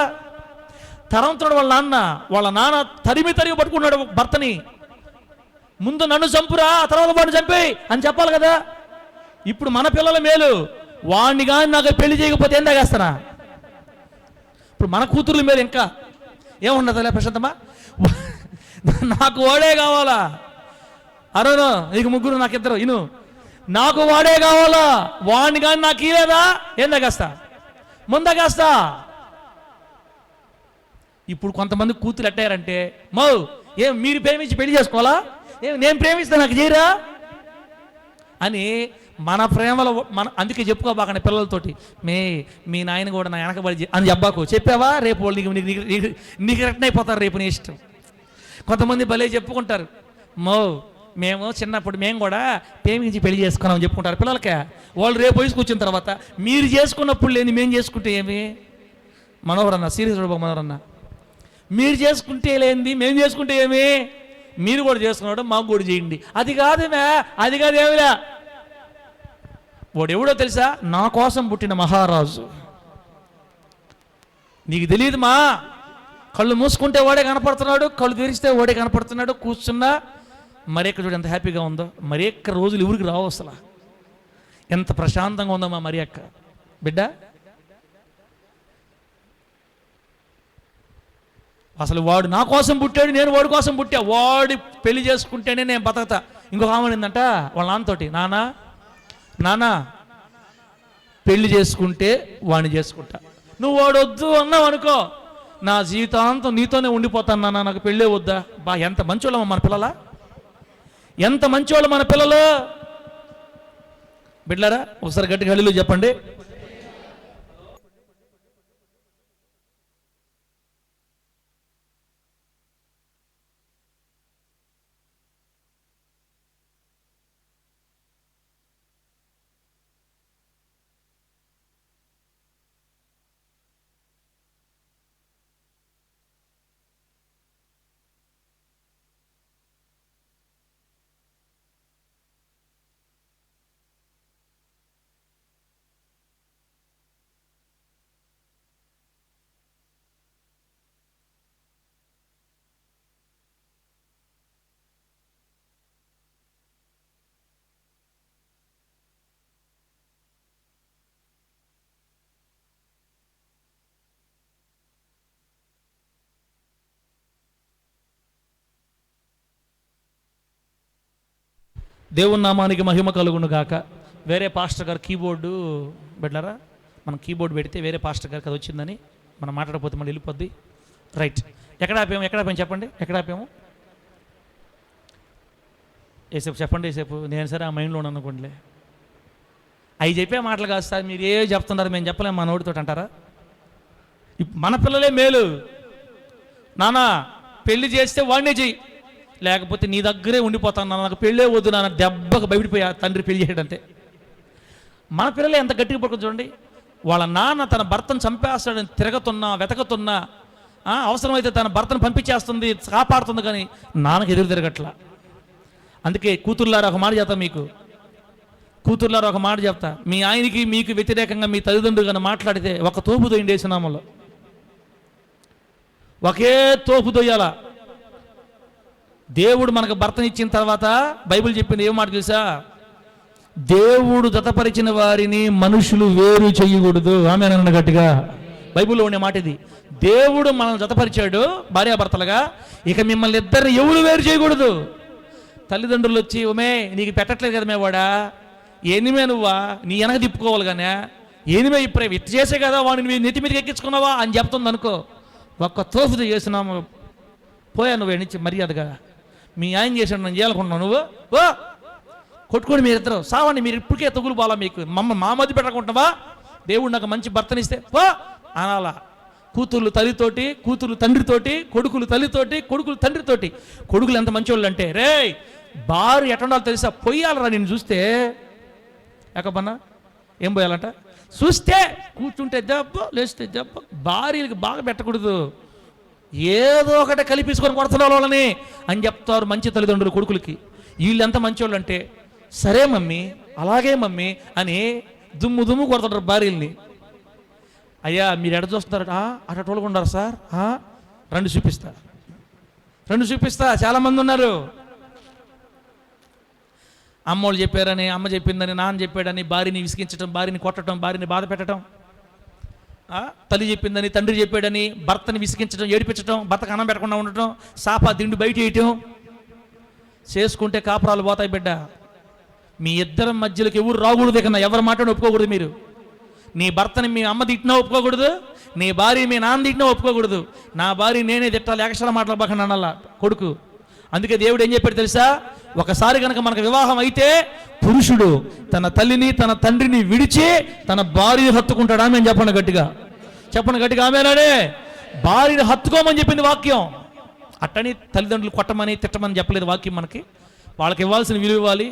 తరంతుడు వాళ్ళ నాన్న తరిమి పట్టుకున్నాడు భర్తని. ముందు నన్ను చంపురా, తర్వాత వాడిని చంపేయి అని చెప్పాలి కదా. ఇప్పుడు మన పిల్లల మేలు, వాడిని కానీ నాకు పెళ్లి చేయకపోతే ఏం తాగేస్తానా? ఇప్పుడు మన కూతుర్ల మీద ఇంకా ఏముండదులే ప్రశాంతమ్మా, నాకు వాడే కావాలా. అరుణు నీకు ముగ్గురు, నాకు ఇద్దరు, ఇను నాకు వాడే కావాలా. వాడిని కానీ నాకు ఇలేదా ఏం తగ్గేస్తా, ముందగేస్తా. ఇప్పుడు కొంతమంది కూతురు ఎట్టారంటే, ఏం మీరు ప్రేమించి పెళ్లి చేసుకోవాలా, ఏం నేను ప్రేమిస్తే నాకు చేయరా అని మన ప్రేమలో అందుకే చెప్పుకోబాకండి పిల్లలతోటి. మీ నాయన కూడా నా వెనకబడి అని చెప్పాకు. చెప్పావా రేపు వాళ్ళు నీకు రిటర్న్ అయిపోతారు రేపు నీ ఇష్టం. కొంతమంది భలే చెప్పుకుంటారు, మేము చిన్నప్పుడు మేము కూడా ప్రేమించి పెళ్లి చేసుకున్నామని చెప్పుకుంటారు పిల్లలకే. వాళ్ళు రేపు వయసు కూర్చున్న తర్వాత మీరు చేసుకున్నప్పుడు లేని మేము చేసుకుంటే ఏమి? మనోహరన్న సీరియస్ మనోహరన్న, మీరు చేసుకుంటే లేనిది మేము చేసుకుంటే ఏమి? మీరు కూడా చేసుకున్నాడు మాకు కూడా చేయండి. అది కాదేమే, అది కాదేమిలే. వాడు ఎవడో తెలుసా? నా కోసం పుట్టిన మహారాజు. నీకు తెలియదు మా, కళ్ళు మూసుకుంటే వాడే కనపడుతున్నాడు, కళ్ళు తెరిస్తే వాడే కనపడుతున్నాడు. కూర్చున్నా మరేక్క చూడు ఎంత హ్యాపీగా ఉందో. మరేక్క రోజులు ఎవరికి రావు అసలు. ఎంత ప్రశాంతంగా ఉందో మా మరి అక్క బిడ్డ. అసలు వాడు నా కోసం పుట్టాడు, నేను వాడి కోసం పుట్టా. వాడి పెళ్లి చేసుకుంటేనే నేను బతకతా. ఇంకొక ఆమె ఏందంట వాళ్ళ నాన్నతోటి, నానా పెళ్లి చేసుకుంటే వాడిని చేసుకుంటా, నువ్వు వాడు వద్దు అన్నావు అనుకో, నా జీవితాంతం నీతోనే ఉండిపోతాను నాన్న, నాకు పెళ్ళే వద్దా. ఎంత మంచోళ్ళం మన పిల్లలా, ఎంత మంచోళ్ళు మన పిల్లలు బిడ్డలారా. ఒకసారి గట్టిగా హల్లెలూయా చెప్పండి. దేవుని నామానికి మహిమ కలుగును గాక. వేరే పాస్టర్ గారు కీబోర్డు బిడ్డలారా, మనం కీబోర్డు పెడితే వేరే పాస్టర్ గారికి అది వచ్చిందని మనం మాట్లాడకపోతే మళ్ళీ వెళ్ళిపోద్ది. రైట్, ఎక్కడ ఆపాము చెప్పండి, ఎక్కడ ఆపాము? ఏసేపు చెప్పండి. ఏసేపు నేను సరే ఆ మైండ్లో ఉన్నాను అనుకోండిలే. అవి చెప్పే మాటలు కాదు సార్, మీరు ఏ చెప్తున్నారు మేము చెప్పలేము మా నోటితో అంటారా? మన పిల్లలే మేలు. నాన్న పెళ్లి చేస్తే వాడినే చెయ్యి, లేకపోతే నీ దగ్గరే ఉండిపోతాను నాన్న, నాకు పెళ్ళే వద్దు నాన్న, దెబ్బకు బయటపోయా తండ్రి పెళ్లి చేయడంతే. మన పిల్లలే ఎంత గట్టిగా పడుతుంది చూడండి. వాళ్ళ నాన్న తన భర్తను చంపేస్తాడని తిరగతున్నా వెతకుతున్నా, అవసరమైతే తన భర్తను పంపించేస్తుంది, కాపాడుతుంది, కానీ నాన్నకి ఎదురు తిరగట్లా. అందుకే కూతుర్లారా ఒక మాట చెప్తా మీకు, కూతుర్లారా ఒక మాట చెప్తా, మీ ఆయనకి మీకు వ్యతిరేకంగా మీ తల్లిదండ్రులు కానీ మాట్లాడితే ఒక తోపుతో ఇండేసినామలో ఒకే తోపు దొయ్యాల. దేవుడు మనకు భర్తనిచ్చిన తర్వాత బైబిల్ చెప్పింది ఏం మాట తెలుసా? దేవుడు జతపరిచిన వారిని మనుషులు వేరు చేయకూడదు. ఆమె అన్న గట్టిగా బైబిల్లో ఉండే మాట ఇది. దేవుడు మనల్ని జతపరిచాడు భార్యాభర్తలుగా, ఇక మిమ్మల్ని ఇద్దరిని ఎవరు వేరు చేయకూడదు. తల్లిదండ్రులు వచ్చి ఉమే నీకు పెట్టట్లేదు కదా మేవాడా, ఏనిమే నువ్వా, నీ వెనక తిప్పుకోవాలి కానీ ఏనిమే ఇప్పుడు ఇట్ చేసే కదా వాడిని నెత్తి మీదకి ఎక్కించుకున్నావా అని చెప్తుంది అనుకో, ఒక్క తోపుది చేసినాము పోయా నువ్వు ఎన్నిచ్చి మర్యాదగా. మీ ఆయన చేసాడు నన్ను చేయాలనుకుంటున్నావు నువ్వు, ఓ కొట్టుకోండి మీరిద్దరు సావండి, మీరు ఇప్పటికే తగులు బాలా మీకు మా మధ్య పెట్టకుంటున్నావా, దేవుడు నాకు మంచి భర్తనిస్తే పో అనాలా. కూతుర్లు తల్లితోటి, కూతుర్లు తండ్రితోటి, కొడుకులు తల్లితోటి, కొడుకులు తండ్రితోటి. కొడుకులు ఎంత మంచివాళ్ళు అంటే రే భార్య ఎట్టుండాలో తెలుసా, పొయ్యాలరా నేను చూస్తే ఎక్కబన్నా ఏం పోయాలంట, చూస్తే కూర్చుంటే దెబ్బ లేస్తే దెబ్బ. భార్యలకు బాగా పెట్టకూడదు, ఏదో ఒకటి కలిపించుకొని కొడుతున్నారు వాళ్ళని అని చెప్తారు మంచి తల్లిదండ్రులు కొడుకులకి. వీళ్ళు ఎంత మంచివాళ్ళు అంటే సరే మమ్మీ అలాగే మమ్మీ అని దుమ్ము దుమ్ము కొడుతుంటారు భార్యల్ని. అయ్యా మీరు ఎడ చూస్తున్నారట, అట్లా తోలుకుంటారు సార్, రెండు చూపిస్తా చాలామంది ఉన్నారు. అమ్మోళ్ళు చెప్పారని, అమ్మ చెప్పిందని, నాన్న చెప్పాడని భార్యని విసిగించడం, భార్యని కొట్టడం, భార్యని బాధ పెట్టడం, తల్లి చెప్పిందని, తండ్రి చెప్పాడని భర్తని విసిగించడం, ఏడిపించడం, భర్తకు అన్నం పెట్టకుండా ఉండటం, సాపా దిండు బయట వేయటం చేసుకుంటే కాపురాలు పోతాయి బిడ్డ. మీ ఇద్దరి మధ్యలోకి ఎవరు రాకూడదు, కన్నా ఎవరి మాటను ఒప్పుకోకూడదు. మీరు నీ భర్తని మీ అమ్మ తిట్టినా ఒప్పుకోకూడదు, నీ భార్య మీ నాన్న తిట్టినా ఒప్పుకోకూడదు. నా భార్య నేనే తిట్టాలి, ఎక్స్ట్రా మాట్లాడబాకండి అన్నలా కొడుకు. అందుకే దేవుడు ఏం చెప్పాడు తెలుసా, ఒకసారి కనుక మనకు వివాహం అయితే పురుషుడు తన తల్లిని తన తండ్రిని విడిచి తన భార్యను హత్తుకుంటాడా? మేము చెప్పండి గట్టిగా ఆమెనాడే. భార్యను హత్తుకోమని చెప్పింది వాక్యం. అట్టని తల్లిదండ్రులు కొట్టమని తిట్టమని చెప్పలేదు వాక్యం. మనకి వాళ్ళకి ఇవ్వాల్సిన విలువ ఇవ్వాలి,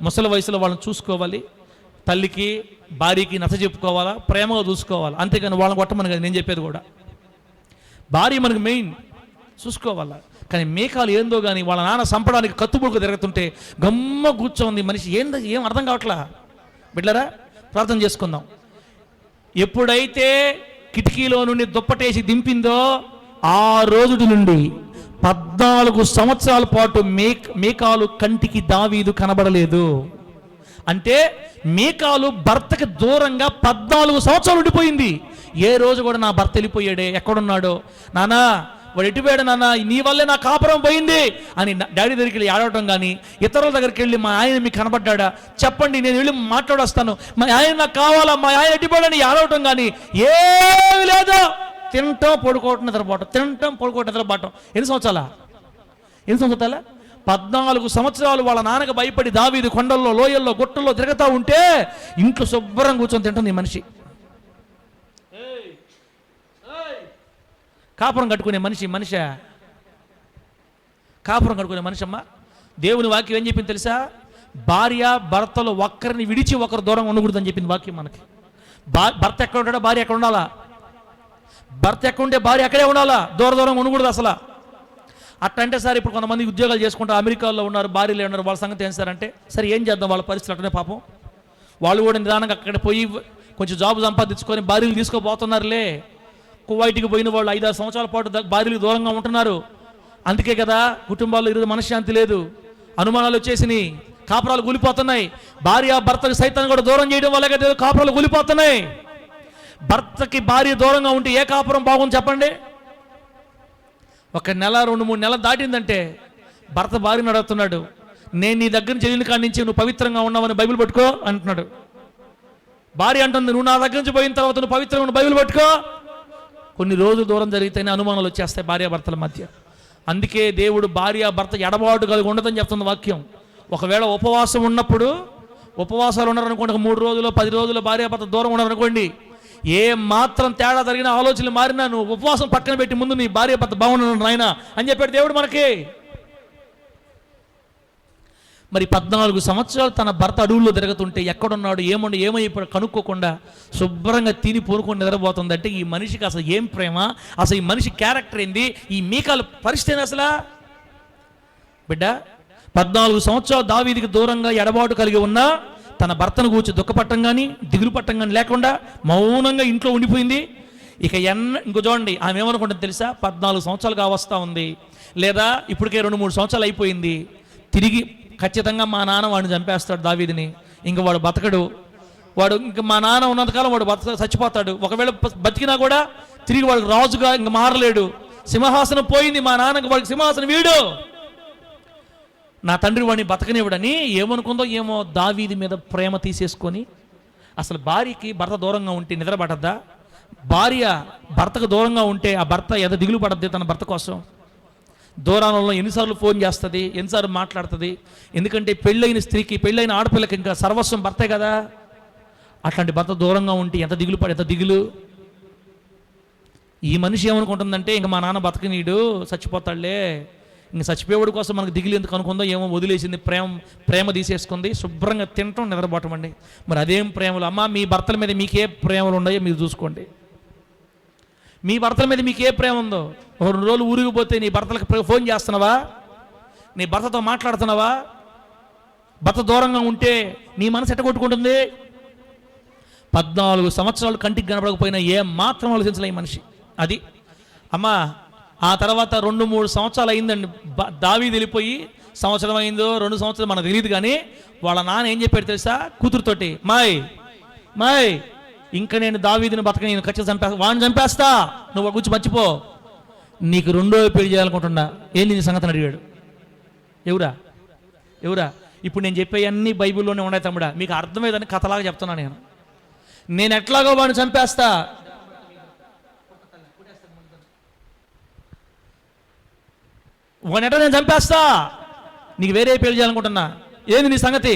ముసలి వయసులో వాళ్ళని చూసుకోవాలి, తల్లికి భార్యకి నచ్చ చెప్పుకోవాలా, ప్రేమగా చూసుకోవాలి. అంతేకాని వాళ్ళని కొట్టమని కదా నేను చెప్పేది కూడా. భార్య మనకు మెయిన్ చూసుకోవాలా. కానీ మేకాలు ఏందో కానీ వాళ్ళ నాన్న సంపడానికి కత్తుబుడుకు తిరుగుతుంటే గమ్మ కూర్చోంది మనిషి. ఏం అర్థం కావట్లా. బిడ్డరా ప్రార్థన చేసుకుందాం. ఎప్పుడైతే కిటికీలో నుండి దుప్పటేసి దింపిందో ఆ రోజు నుండి 14 సంవత్సరాల పాటు మేకాలు కంటికి దావీదు కనబడలేదు. అంటే మేకాలు భర్తకి దూరంగా 14 సంవత్సరాలు ఉండిపోయింది. ఏ రోజు కూడా నా భర్త వెళ్ళిపోయాడే, ఎక్కడున్నాడో, నానా వాడు ఎటుపోయాడు నాన్న, నీ వల్లే నా కాపురం పోయింది అని డాడీ దగ్గరికి వెళ్ళి ఆడవటం కానీ, ఇతరుల దగ్గరికి వెళ్ళి మా ఆయన మీకు కనబడ్డా చెప్పండి నేను వెళ్ళి మాట్లాడొస్తాను, మా ఆయన నాకు కావాలా, మా ఆయన ఎటుపోయాడని ఆడవటం కానీ ఏమీ లేదు. తినటం పడుకోవటం నిద్రపోవటం, తినటం పడుకోవటం నిద్రపోవటం. ఎన్ని సంవత్సరాల 14 సంవత్సరాలు వాళ్ళ నాన్నకు భయపడి దావీదు కొండల్లో, లోయల్లో, గుట్టల్లో తిరుగుతూ ఉంటే ఇంట్లో శుభ్రం కూర్చొని తింటుంది ఈ మనిషి. కాపురం కట్టుకునే మనిషి అమ్మ. దేవుని వాక్యం ఏం చెప్పింది తెలుసా, భార్య భర్తలు ఒక్కరిని విడిచి ఒకరు దూరంగా ఉండకూడదని చెప్పింది వాక్యం మనకి. భర్త ఎక్కడ ఉంటాడో భార్య ఎక్కడ ఉండాలా, భర్త ఎక్కడ ఉంటే భార్య అక్కడే ఉండాలా, దూరంగా ఉండకూడదు అసలు. అట్టంటే సార్ ఇప్పుడు కొంతమంది ఉద్యోగాలు చేసుకుంటూ అమెరికాలో ఉన్నారు, భార్యలు ఉన్నారు, వాళ్ళ సంగతి ఏం సార్ అంటే, సరే ఏం చేద్దాం, వాళ్ళ పరిస్థితి అట్టనే పాపం. వాళ్ళు కూడా నిదానంగా అక్కడ పోయి కొంచెం జాబ్ సంపాదించుకొని భార్యలు తీసుకోబోతున్నారులే. కువైట్కి పోయిన వాళ్ళు 5-6 సంవత్సరాల పాటు భార్యలు దూరంగా ఉంటున్నారు. అందుకే కదా కుటుంబాల్లో ఈరోజు మనశ్శాంతి లేదు, అనుమానాలు వచ్చేసినాయి, కాపురాలు కూలిపోతున్నాయి. భార్య భర్తకి సైతాన్ని కూడా దూరం చేయడం వల్ల కదా కాపురాలు కూలిపోతున్నాయి. భర్తకి భార్య దూరంగా ఉంటే ఏ కాపురం బాగుంది చెప్పండి? 1 నెల 2-3 నెలలు దాటిందంటే భర్త భార్యను అడుగుతున్నాడు, నేను నీ దగ్గర నుంచి వెళ్ళిన కాడి నుంచి నువ్వు పవిత్రంగా ఉన్నావని బైబిల్ పట్టుకో అంటున్నాడు. భార్య అంటుంది, నువ్వు నా దగ్గర నుంచి పోయిన తర్వాత నువ్వు పవిత్రంగా ఉన్న బైబిల్ పట్టుకో. కొన్ని రోజులు దూరం జరిగితేనే అనుమానాలు వచ్చేస్తాయి భార్యాభర్తల మధ్య. అందుకే దేవుడు భార్యాభర్త ఎడబాటు కలిగి ఉండదని చెప్తుంది వాక్యం. ఒకవేళ ఉపవాసం ఉన్నప్పుడు, ఉపవాసాలు ఉన్నారనుకోండి, 3 రోజులు 10 రోజులు భార్యాభర్త దూరం ఉన్నారనుకోండి, ఏ మాత్రం తేడా జరిగిన ఆలోచనలు మారినా నువ్వు ఉపవాసం పక్కన పెట్టి ముందు నీ భార్యాభర్త బాగున్నాను నాయన అని చెప్పాడు దేవుడు మనకి. మరి 14 సంవత్సరాలు తన భర్త అడవుల్లో తిరుగుతుంటే ఎక్కడున్నాడు, ఏమైపోయాడు కనుక్కోకుండా శుభ్రంగా తిని పూనుకొని నిద్రపోతుందంటే ఈ మనిషికి అసలు ఏం ప్రేమ, అసలు ఈ మనిషి క్యారెక్టర్ ఏంది, ఈ మీకాల పరిస్థితి అసలు. బిడ్డ 14 సంవత్సరాలు దావీదుకి దూరంగా ఎడబాటు కలిగి ఉన్నా తన భర్తను కూర్చి దుఃఖపట్టం కానీ దిగులు పట్టం కానీ లేకుండా మౌనంగా ఇంట్లో ఉండిపోయింది. ఇక ఇంకో చూడండి, ఆమె ఏమనుకుంటుంది తెలుసా? 14 సంవత్సరాలుగా వస్తూ ఉంది, లేదా ఇప్పటికే 2-3 సంవత్సరాలు అయిపోయింది, తిరిగి ఖచ్చితంగా మా నాన్న వాడిని చంపేస్తాడు దావీదుని, ఇంక వాడు బతకడు, వాడు ఇంక మా నాన్న ఉన్నంతకాలం వాడు చచ్చిపోతాడు, ఒకవేళ బతికినా కూడా తిరిగి వాడు రాజుగా ఇంక మారలేడు, సింహాసనం పోయింది, మా నాన్నకి వాడికి సింహాసనం వీడు, నా తండ్రి వాడిని బతకనివ్వడని ఏమనుకుందో ఏమో, దావీదు మీద ప్రేమ తీసేసుకొని, అసలు భార్యకి భర్త దూరంగా ఉంటే నిద్ర పడద్దా? భార్య భర్తకు దూరంగా ఉంటే ఆ భర్త ఎంత దిగులు పడద్ది తన భర్త కోసం? దూరాలలో ఎన్నిసార్లు ఫోన్ చేస్తుంది, ఎన్నిసార్లు మాట్లాడుతుంది? ఎందుకంటే పెళ్ళైన స్త్రీకి, పెళ్ళైన ఆడపిల్లకి ఇంకా సర్వస్వం భర్తే కదా. అట్లాంటి భర్త దూరంగా ఉంటే ఎంత దిగులు ఎంత దిగులు. ఈ మనిషి ఏమనుకుంటుందంటే, ఇంక మా నాన్న బతకనీడు, చచ్చిపోతాడులే, ఇంక చచ్చిపోయేవాడి కోసం మనకు దిగులు ఎందుకు అనుకుందో ఏమో, వదిలేసింది, ప్రేమ తీసేసుకుంది, శుభ్రంగా తినటం, నిద్రపోవటం అండి. మరి అదేం ప్రేమలు అమ్మా? మీ భర్తల మీద మీకే ప్రేమలు ఉన్నాయో మీరు చూసుకోండి. మీ భర్తల మీద మీకే ప్రేమ ఉందో? 2 రోజులు ఊరికి పోతే నీ భర్తలకు ఫోన్ చేస్తున్నావా? నీ భర్తతో మాట్లాడుతున్నావా? భర్త దూరంగా ఉంటే నీ మనసు ఎట్ట కొట్టుకుంటుంది? 14 సంవత్సరాలు కంటికి కనపడకపోయినా ఏం మాత్రం ఆలోచించలే ఈ మనిషి. అది అమ్మా. ఆ తర్వాత 2-3 సంవత్సరాలు అయిందండి, దావీదు వెళ్ళిపోయి. సంవత్సరం అయిందో 2 సంవత్సరాలు మనకు తెలియదు, కానీ వాళ్ళ నాన్న ఏం చెప్పాడు తెలుసా కూతురుతోటి? మాయ్ ఇంకా నేను దావీదుని బతక, నేను ఖచ్చితంగా చంపేస్తా, వాడిని చంపేస్తా, నువ్వు గురించి మర్చిపో, నీకు 2వ పెళ్లి చేయాలనుకుంటున్నా, ఏంది నీ సంగతిని అడిగాడు. ఎవరా? ఇప్పుడు నేను చెప్పేవన్నీ బైబిల్లోనే ఉన్నాయి తమ్ముడా, మీకు అర్థమయ్యేదని కథలాగా చెప్తున్నా. నేను ఎట్లాగో వాడిని చంపేస్తా, వాడిని ఎట్లా నేను చంపేస్తా, నీకు వేరే పెళ్లి చేయాలనుకుంటున్నా, ఏంది నీ సంగతి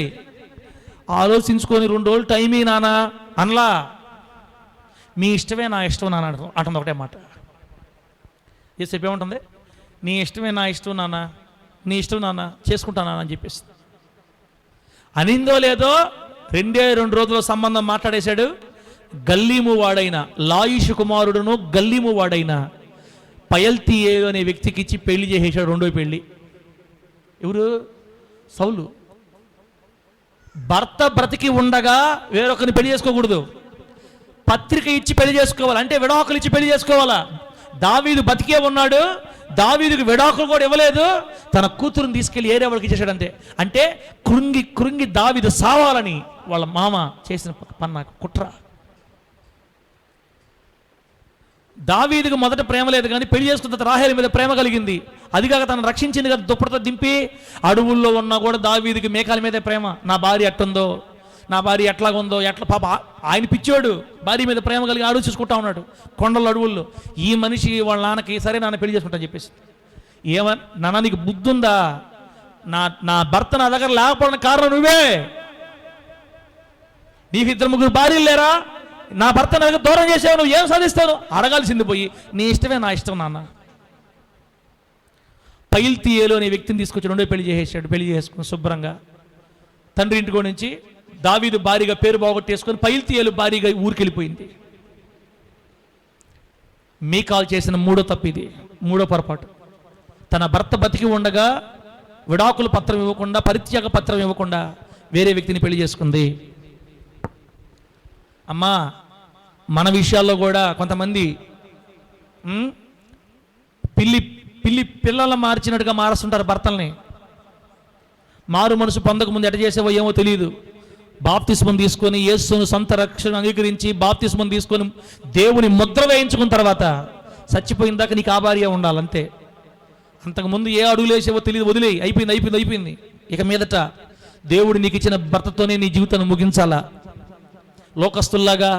ఆలోచించుకొని 2 రోజులు టైం ఈ నాన్న అనలా. మీ ఇష్టమే నా ఇష్టం నాన్న అంటుంది ఒకటే మాట. యేసు ఏముంటుంది? నీ ఇష్టమే నా ఇష్టం నాన్న, నీ ఇష్టం నాన్న, చేసుకుంటానా అని చెప్పేసి అనిందో లేదో 2 రోజుల్లో సంబంధం మాట్లాడేశాడు. గల్లీము వాడైన లాయిషు కుమారుడును గల్లీము వాడైన పయల్తీయేలు అనే వ్యక్తికి ఇచ్చి పెళ్లి చేసేసాడు. 2వ పెళ్లి. ఎవరు? సౌలు. భర్త బ్రతికి ఉండగా వేరొకరిని పెళ్లి చేసుకోకూడదు, పత్రిక ఇచ్చి పెళ్లి చేసుకోవాలి, అంటే విడాకులు ఇచ్చి పెళ్లి చేసుకోవాలా. దావీదు బతికే ఉన్నాడు, దావీదుకి విడాకులు కూడా ఇవ్వలేదు, తన కూతురుని తీసుకెళ్లి ఏరే వాళ్ళకి ఇచ్చేసాడు అంతే. అంటే కృంగి దావీదు సావాలని వాళ్ళ మామ చేసిన పన్న కుట్ర. దావీదుకు మొదట ప్రేమ లేదు, కానీ పెళ్లి చేసుకున్న తర్వాత రాహేలు మీద ప్రేమ కలిగింది. అదిగాక తను రక్షించింది కదా, దుప్పటితో దింపి. అడవుల్లో ఉన్నా కూడా దావీదుకి మేకాల మీదే ప్రేమ. నా భార్య ఎట్టుందో, నా భార్య ఎట్లాగుందో, ఎట్లా పాప ఆయన పిచ్చోడు, భార్య మీద ప్రేమ కలిగి ఆలోచించుకుంటా ఉన్నాడు కొండల్లో అడవుల్లో. ఈ మనిషి వాళ్ళ నాన్నకి సరే నాన్న పెళ్లి చేసుకుంటా చెప్పేసి, నాన్న నీకు బుద్ధి ఉందా? నా భర్త నా దగ్గర లేకపోవడానికి కారణం నువ్వే. నీకు 2-3 భార్యలు లేరా? నా భర్త నా దగ్గర దూరం చేసావు, నువ్వు ఏం సాధిస్తావు? అడగాల్సింది పోయి, నీ ఇష్టమే నా ఇష్టం నాన్న. పయల్తీయేలు అనే వ్యక్తిని తీసుకొచ్చి 2వ పెళ్లి చేసేసాడు. పెళ్లి చేసుకుని శుభ్రంగా తండ్రి ఇంటికో నుంచి దావీదు భారీగా పేరు బాగొట్టేసుకొని పయల్తీయేలు భారీగా ఊరికి వెళ్ళిపోయింది. మీకాల్ చేసిన 3వ తప్పు ఇది, 3వ పొరపాటు. తన భర్త బతికి ఉండగా విడాకుల పత్రం ఇవ్వకుండా, పరిత్యాగ పత్రం ఇవ్వకుండా వేరే వ్యక్తిని పెళ్లి చేసుకుంది. అమ్మా, మన విషయాల్లో కూడా కొంతమంది పిల్లలను మార్చినట్టుగా మారుస్తుంటారు భర్తల్ని. మారు మనసు పొందక ముందు ఎట చేసేవో ఏమో తెలియదు. బాప్తిస్మం తీసుకొని యేసును సొంత రక్షణ అంగీకరించి బాప్తిస్మం తీసుకొని దేవుని ముద్ర వేయించుకున్న తర్వాత చచ్చిపోయిన దాకా నీకు ఆ భార్య ఉండాలంతే. అంతకుముందు ఏ అడుగులు వేసేవో తెలియదు, వదిలేయి, అయిపోయింది. ఇక మీదట దేవుడు నీకు ఇచ్చిన భర్తతోనే నీ జీవితాన్ని ముగించాలా. లోకస్తుల్లాగా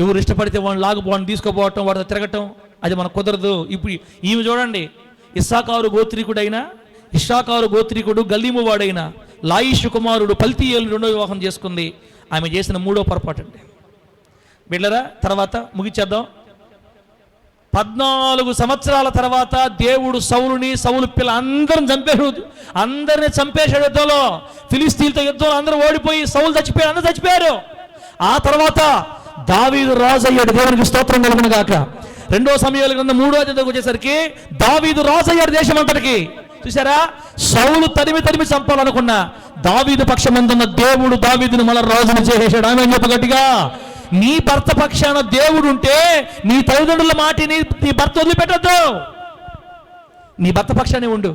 ఎవరు ఇష్టపడితే వాడిని తీసుకోపోవటం, వాడితో తిరగటం, అది మనకు కుదరదు. ఇప్పుడు ఈమె చూడండి, ఇస్సాకారు గోత్రీకుడు గల్లీము వాడైన లాయిషు కుమారుడు పల్తీయేలు 2వ వివాహం చేసుకుంది. ఆమె చేసిన 3వ పొరపాటు అండి. బిడ్డరా, తర్వాత ముగిచేద్దాం. 14 సంవత్సరాల తర్వాత దేవుడు సౌలు పిల్ల అందరినీ చంపేశాడు యుద్ధంలో. ఫిలిస్తీన్తో యుద్ధంలో అందరూ ఓడిపోయి సౌలు చచ్చిపోయారు, అందరూ చచ్చిపోయారు. ఆ తర్వాత దావీదు రాజు అయ్యాడు. దేవునికి స్తోత్రం కలుగును గాక. 2వ సమూయేలు గ్రంథం 3వ అధ్యాయానికి వచ్చేసరికి దావీదు రాజు అయ్యాడు దేశం అంతటికి. చూసారా, సౌలు తరిమి చంపాలనుకున్న దావీదు పక్షమందున్న దేవుడు దావీదును మళ్ళీ రాజును చేసేసాడు. ఆమె చెప్ప గట్టిగా నీ భర్త పక్షాన దేవుడు ఉంటే నీ తల్లిదండ్రుల మాటిని నీ భర్త వదిలిపెట్టద్దు, నీ భర్త పక్షానే ఉండు.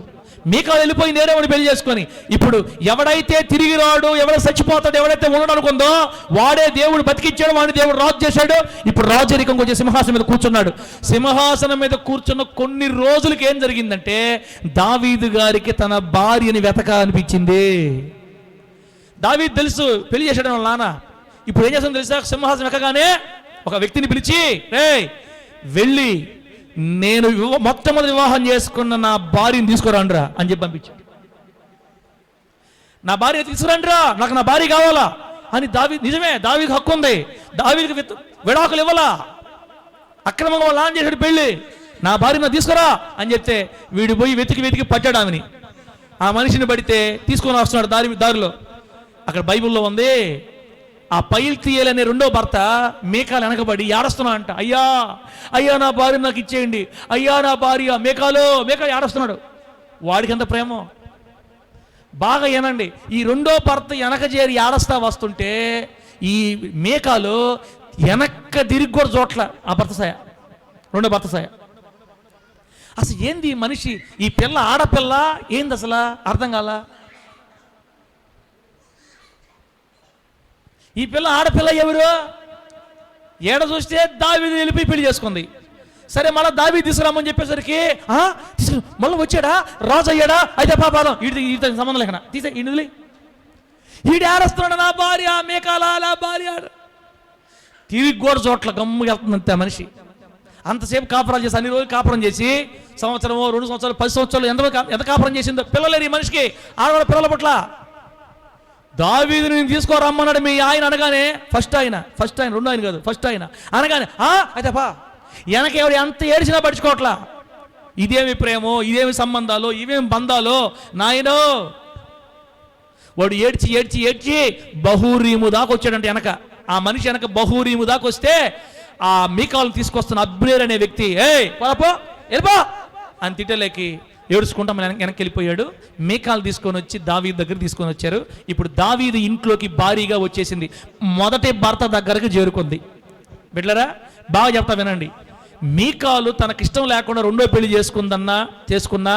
మీకాలు వెళ్ళిపోయి నేనే వాడిని పెళ్లి చేసుకొని, ఇప్పుడు ఎవడైతే తిరిగి రాడు, ఎవడైతే చచ్చిపోతాడు, ఎవడైతే ఉండడు అనుకుందో వాడే దేవుడు బతికిచ్చాడు, వాడిని దేవుడు రాజు చేశాడు. ఇప్పుడు రాజరికంగా వచ్చే సింహాసనం మీద కూర్చున్నాడు. సింహాసనం మీద కూర్చున్న కొన్ని రోజులకి ఏం జరిగిందంటే దావీదు గారికి తన భార్యని వెతకాలనిపించింది. దావీదు తెలుసు పెళ్లి చేశాడు వాళ్ళ నాన్న. ఇప్పుడు ఏం చేస్తాను తెలుసా? సింహాసనం ఎక్కగానే ఒక వ్యక్తిని పిలిచి, రే వెళ్ళి నేను మొట్టమొదటి వివాహం చేసుకున్న నా భార్యని తీసుకురండిరా అని చెప్పి పంపించాడు. నా భార్య తీసుకురండిరా, నాకు నా భార్య కావాలా అని నిజమే దావీదుకి హక్కు ఉంది. దావీదుకి విడాకులు ఇవ్వాలా, అక్రమంగా వాళ్ళు ఆన్ చేశాడు పెళ్ళి. నా భార్యను తీసుకురా అని చెప్తే వీడు పోయి వెతికి పట్టాడు ఆమెని. ఆ మనిషిని పడితే తీసుకొని వస్తున్నాడు దారిలో. అక్కడ బైబిల్లో ఉంది, ఆ పైల్తీయేలు అనే రెండో భర్త మేకాలు వెనకబడి ఏడుస్తున్నా అంట, అయ్యా అయ్యా నా భార్య నాకు ఇచ్చేయండి, అయ్యా నా భార్య. మేకాలు ఏడుస్తున్నాడు. వాడికి ఎంత ప్రేమో బాగా ఏనండి. ఈ రెండో భర్త వెనక చేరి ఏడస్తా వస్తుంటే ఈ మేకాలు వెనక్క తిరిగి కూడా చోట్ల ఆ భర్త సాయ, రెండో భర్త సాయ. అసలు ఏంది మనిషి, ఈ పిల్ల ఆడపిల్ల ఏంది అసలు అర్థం కాల. ఈ పిల్ల ఆడపిల్ల ఎవరు? ఏడ చూస్తే దావీదు వెళ్ళిపోయి పెళ్లి చేసుకుంది. సరే మళ్ళీ దావీదు తీసుకురామని చెప్పేసరికి మళ్ళీ వచ్చాడా, రాజు అయ్యాడా, అయితే పాపాదం వీటి సంబంధం లేకనా తీసే ఇందులో వీడు ఏడుస్తున్నాడు, నా భార్య మేకాల నా భార్య. తిరిగి కూడా చోట్ల గమ్ముగా వెళ్తుంది అంతే మనిషి. అంతసేపు కాపురాలు చేసి అన్ని రోజులు కాపురం చేసి సంవత్సరమో 2 సంవత్సరాలు 10 సంవత్సరాలు ఎంత కాపురం చేసిందో పిల్లలేరు ఈ మనిషికి. ఆడవాళ్ళ పిల్లల పట్ల దావీదు నేను తీసుకోరమ్మన్నాడు మీ ఆయన అనగానే ఫస్ట్ ఆయన రెండో ఆయన కాదు, ఫస్ట్ ఆయన అనగానే అయితే పా వెనక ఎవరు ఎంత ఏడ్చినా పడుచుకోవట్లా. ఇదేమి ప్రేమో, ఇదేమి సంబంధాలు, ఇవేమి బంధాలు నాయనో. వాడు ఏడ్చి బహూరీము దాకా వచ్చాడంటే వెనక. ఆ మనిషి వెనక బహూరీము దాకా వస్తే ఆ మీకాలు తీసుకొస్తున్న అబ్నేర్ అనే వ్యక్తి పో వెళ్ళిపో అని తిట్టలేకి ఏడుచుకుంటా వెనక్కి వెళ్ళిపోయాడు. మీకాలు తీసుకొని వచ్చి దావీదు దగ్గర తీసుకొని వచ్చారు. ఇప్పుడు దావీదు ఇంట్లోకి భారీగా వచ్చేసింది. మొదటి భర్త దగ్గరకు చేరుకుంది. బిడ్డలారా బాగా చెప్తా వినండి. మీకాలు తనకిష్టం లేకుండా రెండో పెళ్లి చేసుకున్నా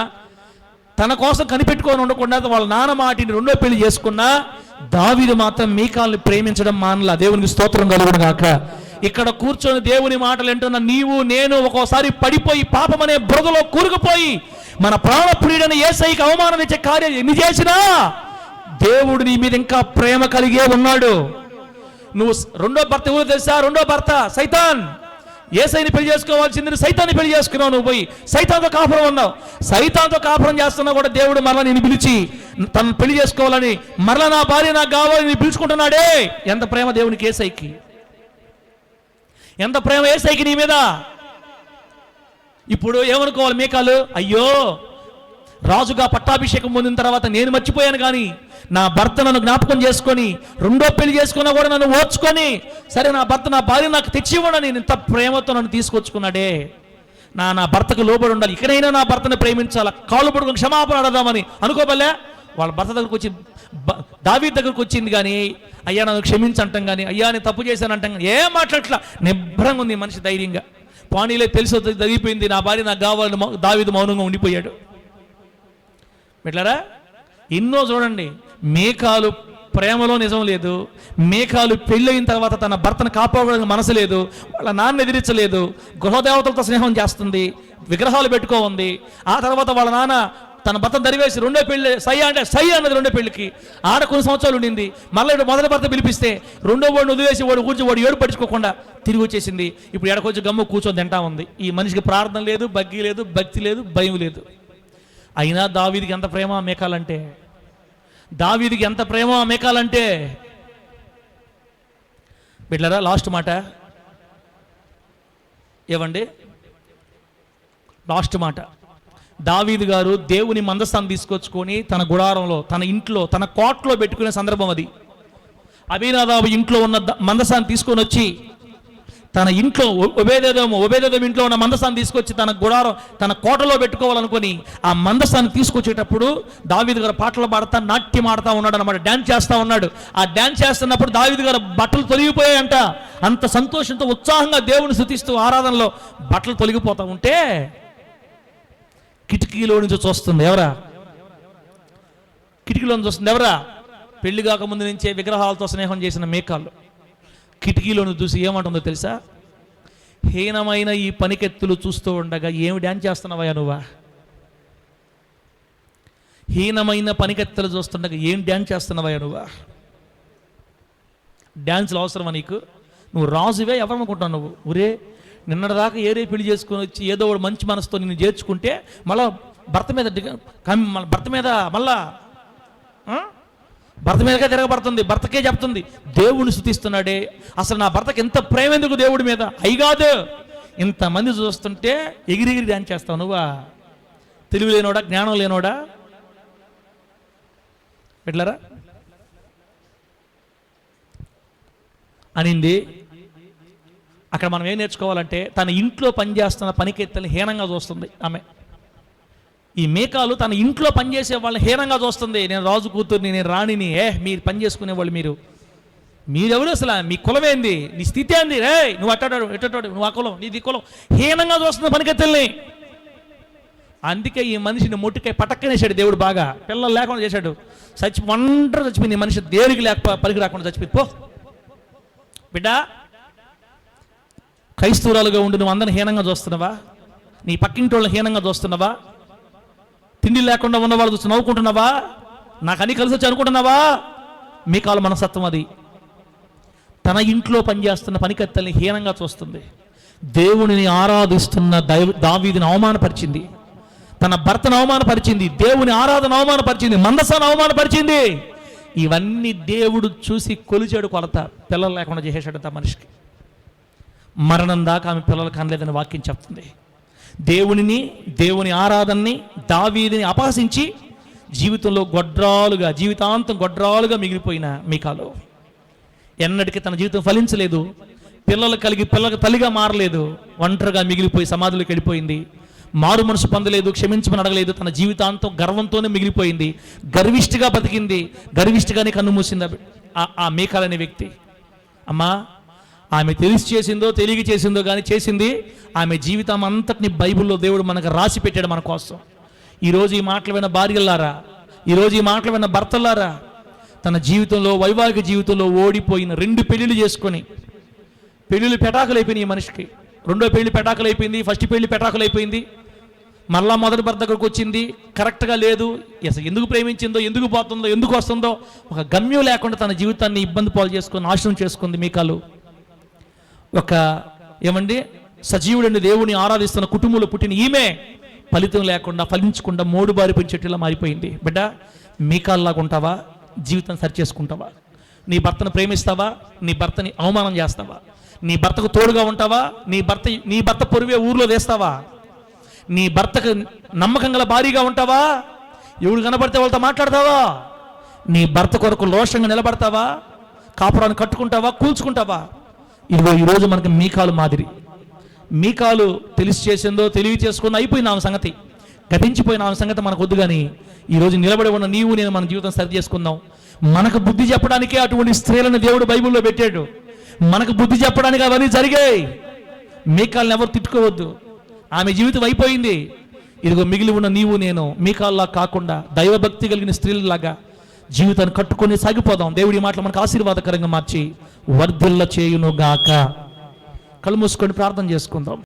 తన కోసం కనిపెట్టుకొని ఉండకుండా వాళ్ళ నాన్న మాటిని రెండో పెళ్లి చేసుకున్నా దావీదు మాత్రం మీకాల్ని ప్రేమించడం మానలా. దేవునికి స్తోత్రం కలుగును గాక. ఇక్కడ కూర్చొని దేవుని మాటలు వింటున్న నీవు నేను ఒక్కోసారి పడిపోయి పాపమనే బురదలో కూరుకుపోయి మన ప్రాణప్రియుడైన యేసయ్యకి అవమానం ఇచ్చే కార్యం ఎన్ని చేసినా దేవుడు నీ మీద ఇంకా ప్రేమ కలిగే ఉన్నాడు. నువ్వు రెండో భర్త ఎవరు తెలుసా? రెండో భర్త సైతాన్. యేసయ్యని పెళ్లి చేసుకోవాల్సింది సైతాన్ని పెళ్లి చేసుకున్నావు. నువ్వు పోయి సైతాన్తో కాపురం ఉన్నావు. సైతాన్తో కాపురం చేస్తున్నా కూడా దేవుడు మరలా నేను పిలిచి తను పెళ్లి చేసుకోవాలని మరలా నా భార్య నాకు కావాలని పిలుచుకుంటున్నాడే. ఎంత ప్రేమ దేవునికి యేసయ్యకి, ఎంత ప్రేమ యేసయ్యకి నీ మీద. ఇప్పుడు ఏమనుకోవాలి మీకాలు? అయ్యో రాజుగా పట్టాభిషేకం పొందిన తర్వాత నేను మర్చిపోయాను, కానీ నా భర్త నన్ను జ్ఞాపకం చేసుకొని రెండో పెళ్లి చేసుకున్నా కూడా నన్ను ఓర్చుకొని సరే నా భర్త నా భార్య నాకు తెచ్చి ఇవ్వడని ఇంత ప్రేమతో నన్ను తీసుకొచ్చుకున్నాడే. నా భర్తకు లోబడి ఉండాలి, ఇకనైనా నా భర్తను ప్రేమించాలా, కాళ్ళు పడుకుని క్షమాపణ అడదామని అనుకోబలే. వాళ్ళ భర్త దగ్గరకు వచ్చి దావీదు దగ్గరకు వచ్చింది, కానీ అయ్యా నన్ను క్షమించంటాం, కానీ అయ్యా నేను తప్పు చేశానంటాం, కానీ ఏం మాట్లాడట్లా. నిబ్బరంగా ఉంది మనిషి ధైర్యంగా. పానీలే తెలిసి జరిగిపోయింది, నా భార్య నాకు కావాలని దావీదు మౌనంగా ఉండిపోయాడు. బిడ్డలారా ఎన్నో చూడండి. మీకాలు ప్రేమలో నిజం లేదు. మీకాలు పెళ్ళయిన తర్వాత తన భర్తను కాపాడడానికి మనసు లేదు. వాళ్ళ నాన్న ఎదిరించలేదు. గృహదేవతలతో స్నేహం చేస్తుంది, విగ్రహాలు పెట్టుకోంది. ఆ తర్వాత వాళ్ళ నాన్న తన భర్త దరివేసి రెండో పెళ్లి సై అన్నది రెండో పెళ్లికి. ఆడ కొన్ని సంవత్సరాలు ఉండింది. మళ్ళీ మొదటి భర్త పిలిపిస్తే రెండో వాడిని వదిలేసి వాడు ఏడు పట్టించుకోకుండా తిరిగి వచ్చేసింది. ఇప్పుడు ఎడకొచ్చి గమ్ము కూర్చొని తింటా ఉంది. ఈ మనిషికి ప్రార్థన లేదు, బగ్గి లేదు, భక్తి లేదు, భయం లేదు. అయినా దావీదుకి ఎంత ప్రేమ మేకాలంటే, దావీదుకి ఎంత ప్రేమ మేకాలంటే. బిడ్డలారా లాస్ట్ మాట ఏవండి, లాస్ట్ మాట. దావీదు గారు దేవుని మందస్థాన్ని తీసుకొచ్చుకొని తన గుడారంలో, తన ఇంట్లో, తన కోట్లో పెట్టుకునే సందర్భం అది. అబీనాదాబు ఇంట్లో ఉన్న మందస్థాన్ని తీసుకొని వచ్చి తన ఇంట్లో ఒబేదెదోము ఇంట్లో ఉన్న మందసాన్ని తీసుకొచ్చి తన గుడారం తన కోటలో పెట్టుకోవాలనుకొని ఆ మందసాన్ని తీసుకొచ్చేటప్పుడు దావీదు గారు పాటలు పాడుతా నాట్యం ఆడుతూ ఉన్నాడు అనమాట, డ్యాన్స్ చేస్తూ ఉన్నాడు. ఆ డ్యాన్స్ చేస్తున్నప్పుడు దావీదు గారు బట్టలు తొలగిపోయాయంట. అంత సంతోషంతో ఉత్సాహంగా దేవుని స్తుతిస్తూ ఆరాధనలో బట్టలు తొలగిపోతూ ఉంటే కిటికీలో నుంచి చూస్తుంది ఎవరా? కిటికీలో నుంచి చూస్తుంది ఎవరా? పెళ్లి కాకముందు నుంచే విగ్రహాలతో స్నేహం చేసిన మీకాలు కిటికీలోని చూసి ఏమంటుందో తెలుసా? హీనమైన ఈ పనికెత్తులు చూస్తూ ఉండగా ఏమి డ్యాన్స్ చేస్తున్నావా నువ్వా? హీనమైన పనికెత్తులు చూస్తుండగా ఏం డ్యాన్స్ చేస్తున్నావా నువ్వా? డ్యాన్సులు అవసరమా నీకు? నువ్వు రాజువే ఎవరనుకుంటావు నువ్వు? ఊరే నిన్నటిదాకా ఏరే పెళ్లి చేసుకొని వచ్చి ఏదో ఒకటి మంచి మనసుతో నిన్ను చేర్చుకుంటే మళ్ళా భర్త మీదగా తిరగబడుతుంది, భర్తకే చెప్తుంది. దేవుని స్తుతిస్తున్నాడే, అసలు నా భర్తకి ఎంత ప్రేమ ఎందుకు దేవుడి మీద? అయిగాదు, ఇంతమంది చూస్తుంటే ఎగిరిగిరి డ్యాన్స్ చేస్తావు నువ్వా? తెలివి లేనోడా, జ్ఞానం లేనోడా? ఎట్లరా అనింది. అక్కడ మనం ఏం నేర్చుకోవాలంటే తన ఇంట్లో పనిచేస్తున్న పనికెత్తల్ని హీనంగా చూస్తుంది ఆమె. ఈ మీకాలు తన ఇంట్లో పనిచేసే వాళ్ళని హీనంగా చూస్తుంది. నేను రాజు కూతుర్ని, నేను రాణిని, మీరు పని చేసుకునే వాళ్ళు, మీరెవరు అసలు? మీ కులమేంది? నీ స్థితి ఏంది? నువ్వు అట్టాడు ఎట్టాడు, నువ్వు ఆ కులం, నీది కులం, హీనంగా చూస్తుంది పనికెత్తల్ని. అందుకే ఈ మనిషిని మొట్టికాయ పటక్కనేసాడు దేవుడు. బాగా పిల్లలు లేకుండా చేశాడు. ఒంటరి చచ్చిపోయింది ఈ మనిషి, దేనికి పలికి రాకుండా చచ్చిపోయింది. పో బిడ్డ, క్రైస్తవురాలుగా ఉండి నువ్వు అందరిని హీనంగా చూస్తున్నావా? నీ పక్కింటి వాళ్ళని హీనంగా చూస్తున్నావా? తిండి లేకుండా ఉన్న వాళ్ళు చూసి నవ్వుకుంటున్నావా? నాకు అన్ని కలిసి వచ్చి అనుకుంటున్నావా? మీకాలు మనస్తత్వం అది. తన ఇంట్లో పనిచేస్తున్న పనికత్తెల్ని హీనంగా చూస్తుంది. దేవునిని ఆరాధిస్తున్న దావీదుని అవమానపరిచింది, తన భర్తను అవమానపరిచింది, దేవుని ఆరాధన అవమానపరిచింది, మందసాన్ని అవమానపరిచింది. ఇవన్నీ దేవుడు చూసి కొలిచాడు కొలత. పిల్లలు లేకుండా చేసేసాడంత మనిషికి. మరణం దాకా ఆమె పిల్లలు కనలేదని వాక్యం చెప్తుంది. దేవుని ఆరాధనని, దావీదుని అపహసించి జీవితంలో జీవితాంతం గొడ్రాలుగా మిగిలిపోయిన మీకాలు ఎన్నటికీ తన జీవితం ఫలించలేదు. పిల్లలకు తల్లిగా మారలేదు. ఒంటరిగా మిగిలిపోయి సమాధిలోకి వెళ్ళిపోయింది. మారు మనసు పొందలేదు, క్షమించమని అడగలేదు. తన జీవితాంతం గర్వంతోనే మిగిలిపోయింది. గర్విష్ఠిగా బతికింది, గర్విష్ఠిగానే కన్ను మూసింది ఆ మీకాలు అనే వ్యక్తి. అమ్మా, ఆమె తెలిసి చేసిందో తెలియక చేసిందో కానీ చేసింది. ఆమె జీవితం అంతటిని బైబిల్లో దేవుడు మనకు రాసి పెట్టాడు మన కోసం. ఈరోజు ఈ మాటలు విన్న భార్యలారా, ఈరోజు ఈ మాటలు విన్న భర్తలారా, తన జీవితంలో వైవాహిక జీవితంలో ఓడిపోయిన 2 పెళ్ళిళ్ళు చేసుకొని, పెళ్ళిళ్ళు పెటాకులు అయిపోయినాయి ఈ మనిషికి. 2వ పెళ్లి పెటాకులు అయిపోయింది, ఫస్ట్ పెళ్లి పెటాకులు అయిపోయింది. మళ్ళా మొదటి భర్త దగ్గరకు వచ్చింది, కరెక్ట్గా లేదు. అసలు ఎందుకు ప్రేమించిందో, ఎందుకు పోతుందో, ఎందుకు వస్తుందో ఒక గమ్యం లేకుండా తన జీవితాన్ని ఇబ్బంది పాలు చేసుకొని నాశనం చేసుకుంది మీకాలు. సజీవుడిని దేవుని ఆరాధిస్తున్న కుటుంబంలో పుట్టిన ఈమె ఫలితం లేకుండా, ఫలించకుండా మోడుబారిపోయిన చెట్టులా మారిపోయింది. బిడ్డ, మీకాల్లాగా ఉంటావా? జీవితం సరి చేసుకుంటావా? నీ భర్తను ప్రేమిస్తావా? నీ భర్తని అవమానం చేస్తావా? నీ భర్తకు తోడుగా ఉంటావా? నీ భర్త పొరువే ఊర్లో వేస్తావా? నీ భర్తకు నమ్మకం గల భారీగా ఉంటావా? ఎవడు కనబడితే వాళ్ళతో మాట్లాడతావా? నీ భర్త కొరకు రోషంగా నిలబడతావా? కాపురాన్ని కట్టుకుంటావా? కూల్చుకుంటావా? ఈరోజు మనకి మీకాలు మాదిరి. మీకాలు తెలిసి చేసిందో తెలివి చేసుకుని అయిపోయిన ఆమె సంగతి, గతించిపోయిన ఆమె సంగతి మనకు వద్దు. కానీ ఈరోజు నిలబడి ఉన్న నీవు నేను మన జీవితం సరి చేసుకుందాం. మనకు బుద్ధి చెప్పడానికే అటువంటి స్త్రీలను దేవుడు బైబిల్లో పెట్టాడు. మనకు బుద్ధి చెప్పడానికి అవన్నీ జరిగాయి. మీకాల్ని ఎవరు తిట్టుకోవద్దు. ఆమె జీవితం అయిపోయింది. ఇదిగో మిగిలి ఉన్న నీవు నేను మీకాల్లా కాకుండా దైవభక్తి కలిగిన స్త్రీలలాగా జీవితాన్ని కట్టుకొని సాగిపోదాం. దేవుడి మాటలు మనకు ఆశీర్వాదకరంగా మార్చి వర్ధిల్ల చేయును గాక. కళ్ళు మూసుకొని ప్రార్థన చేసుకుందాం.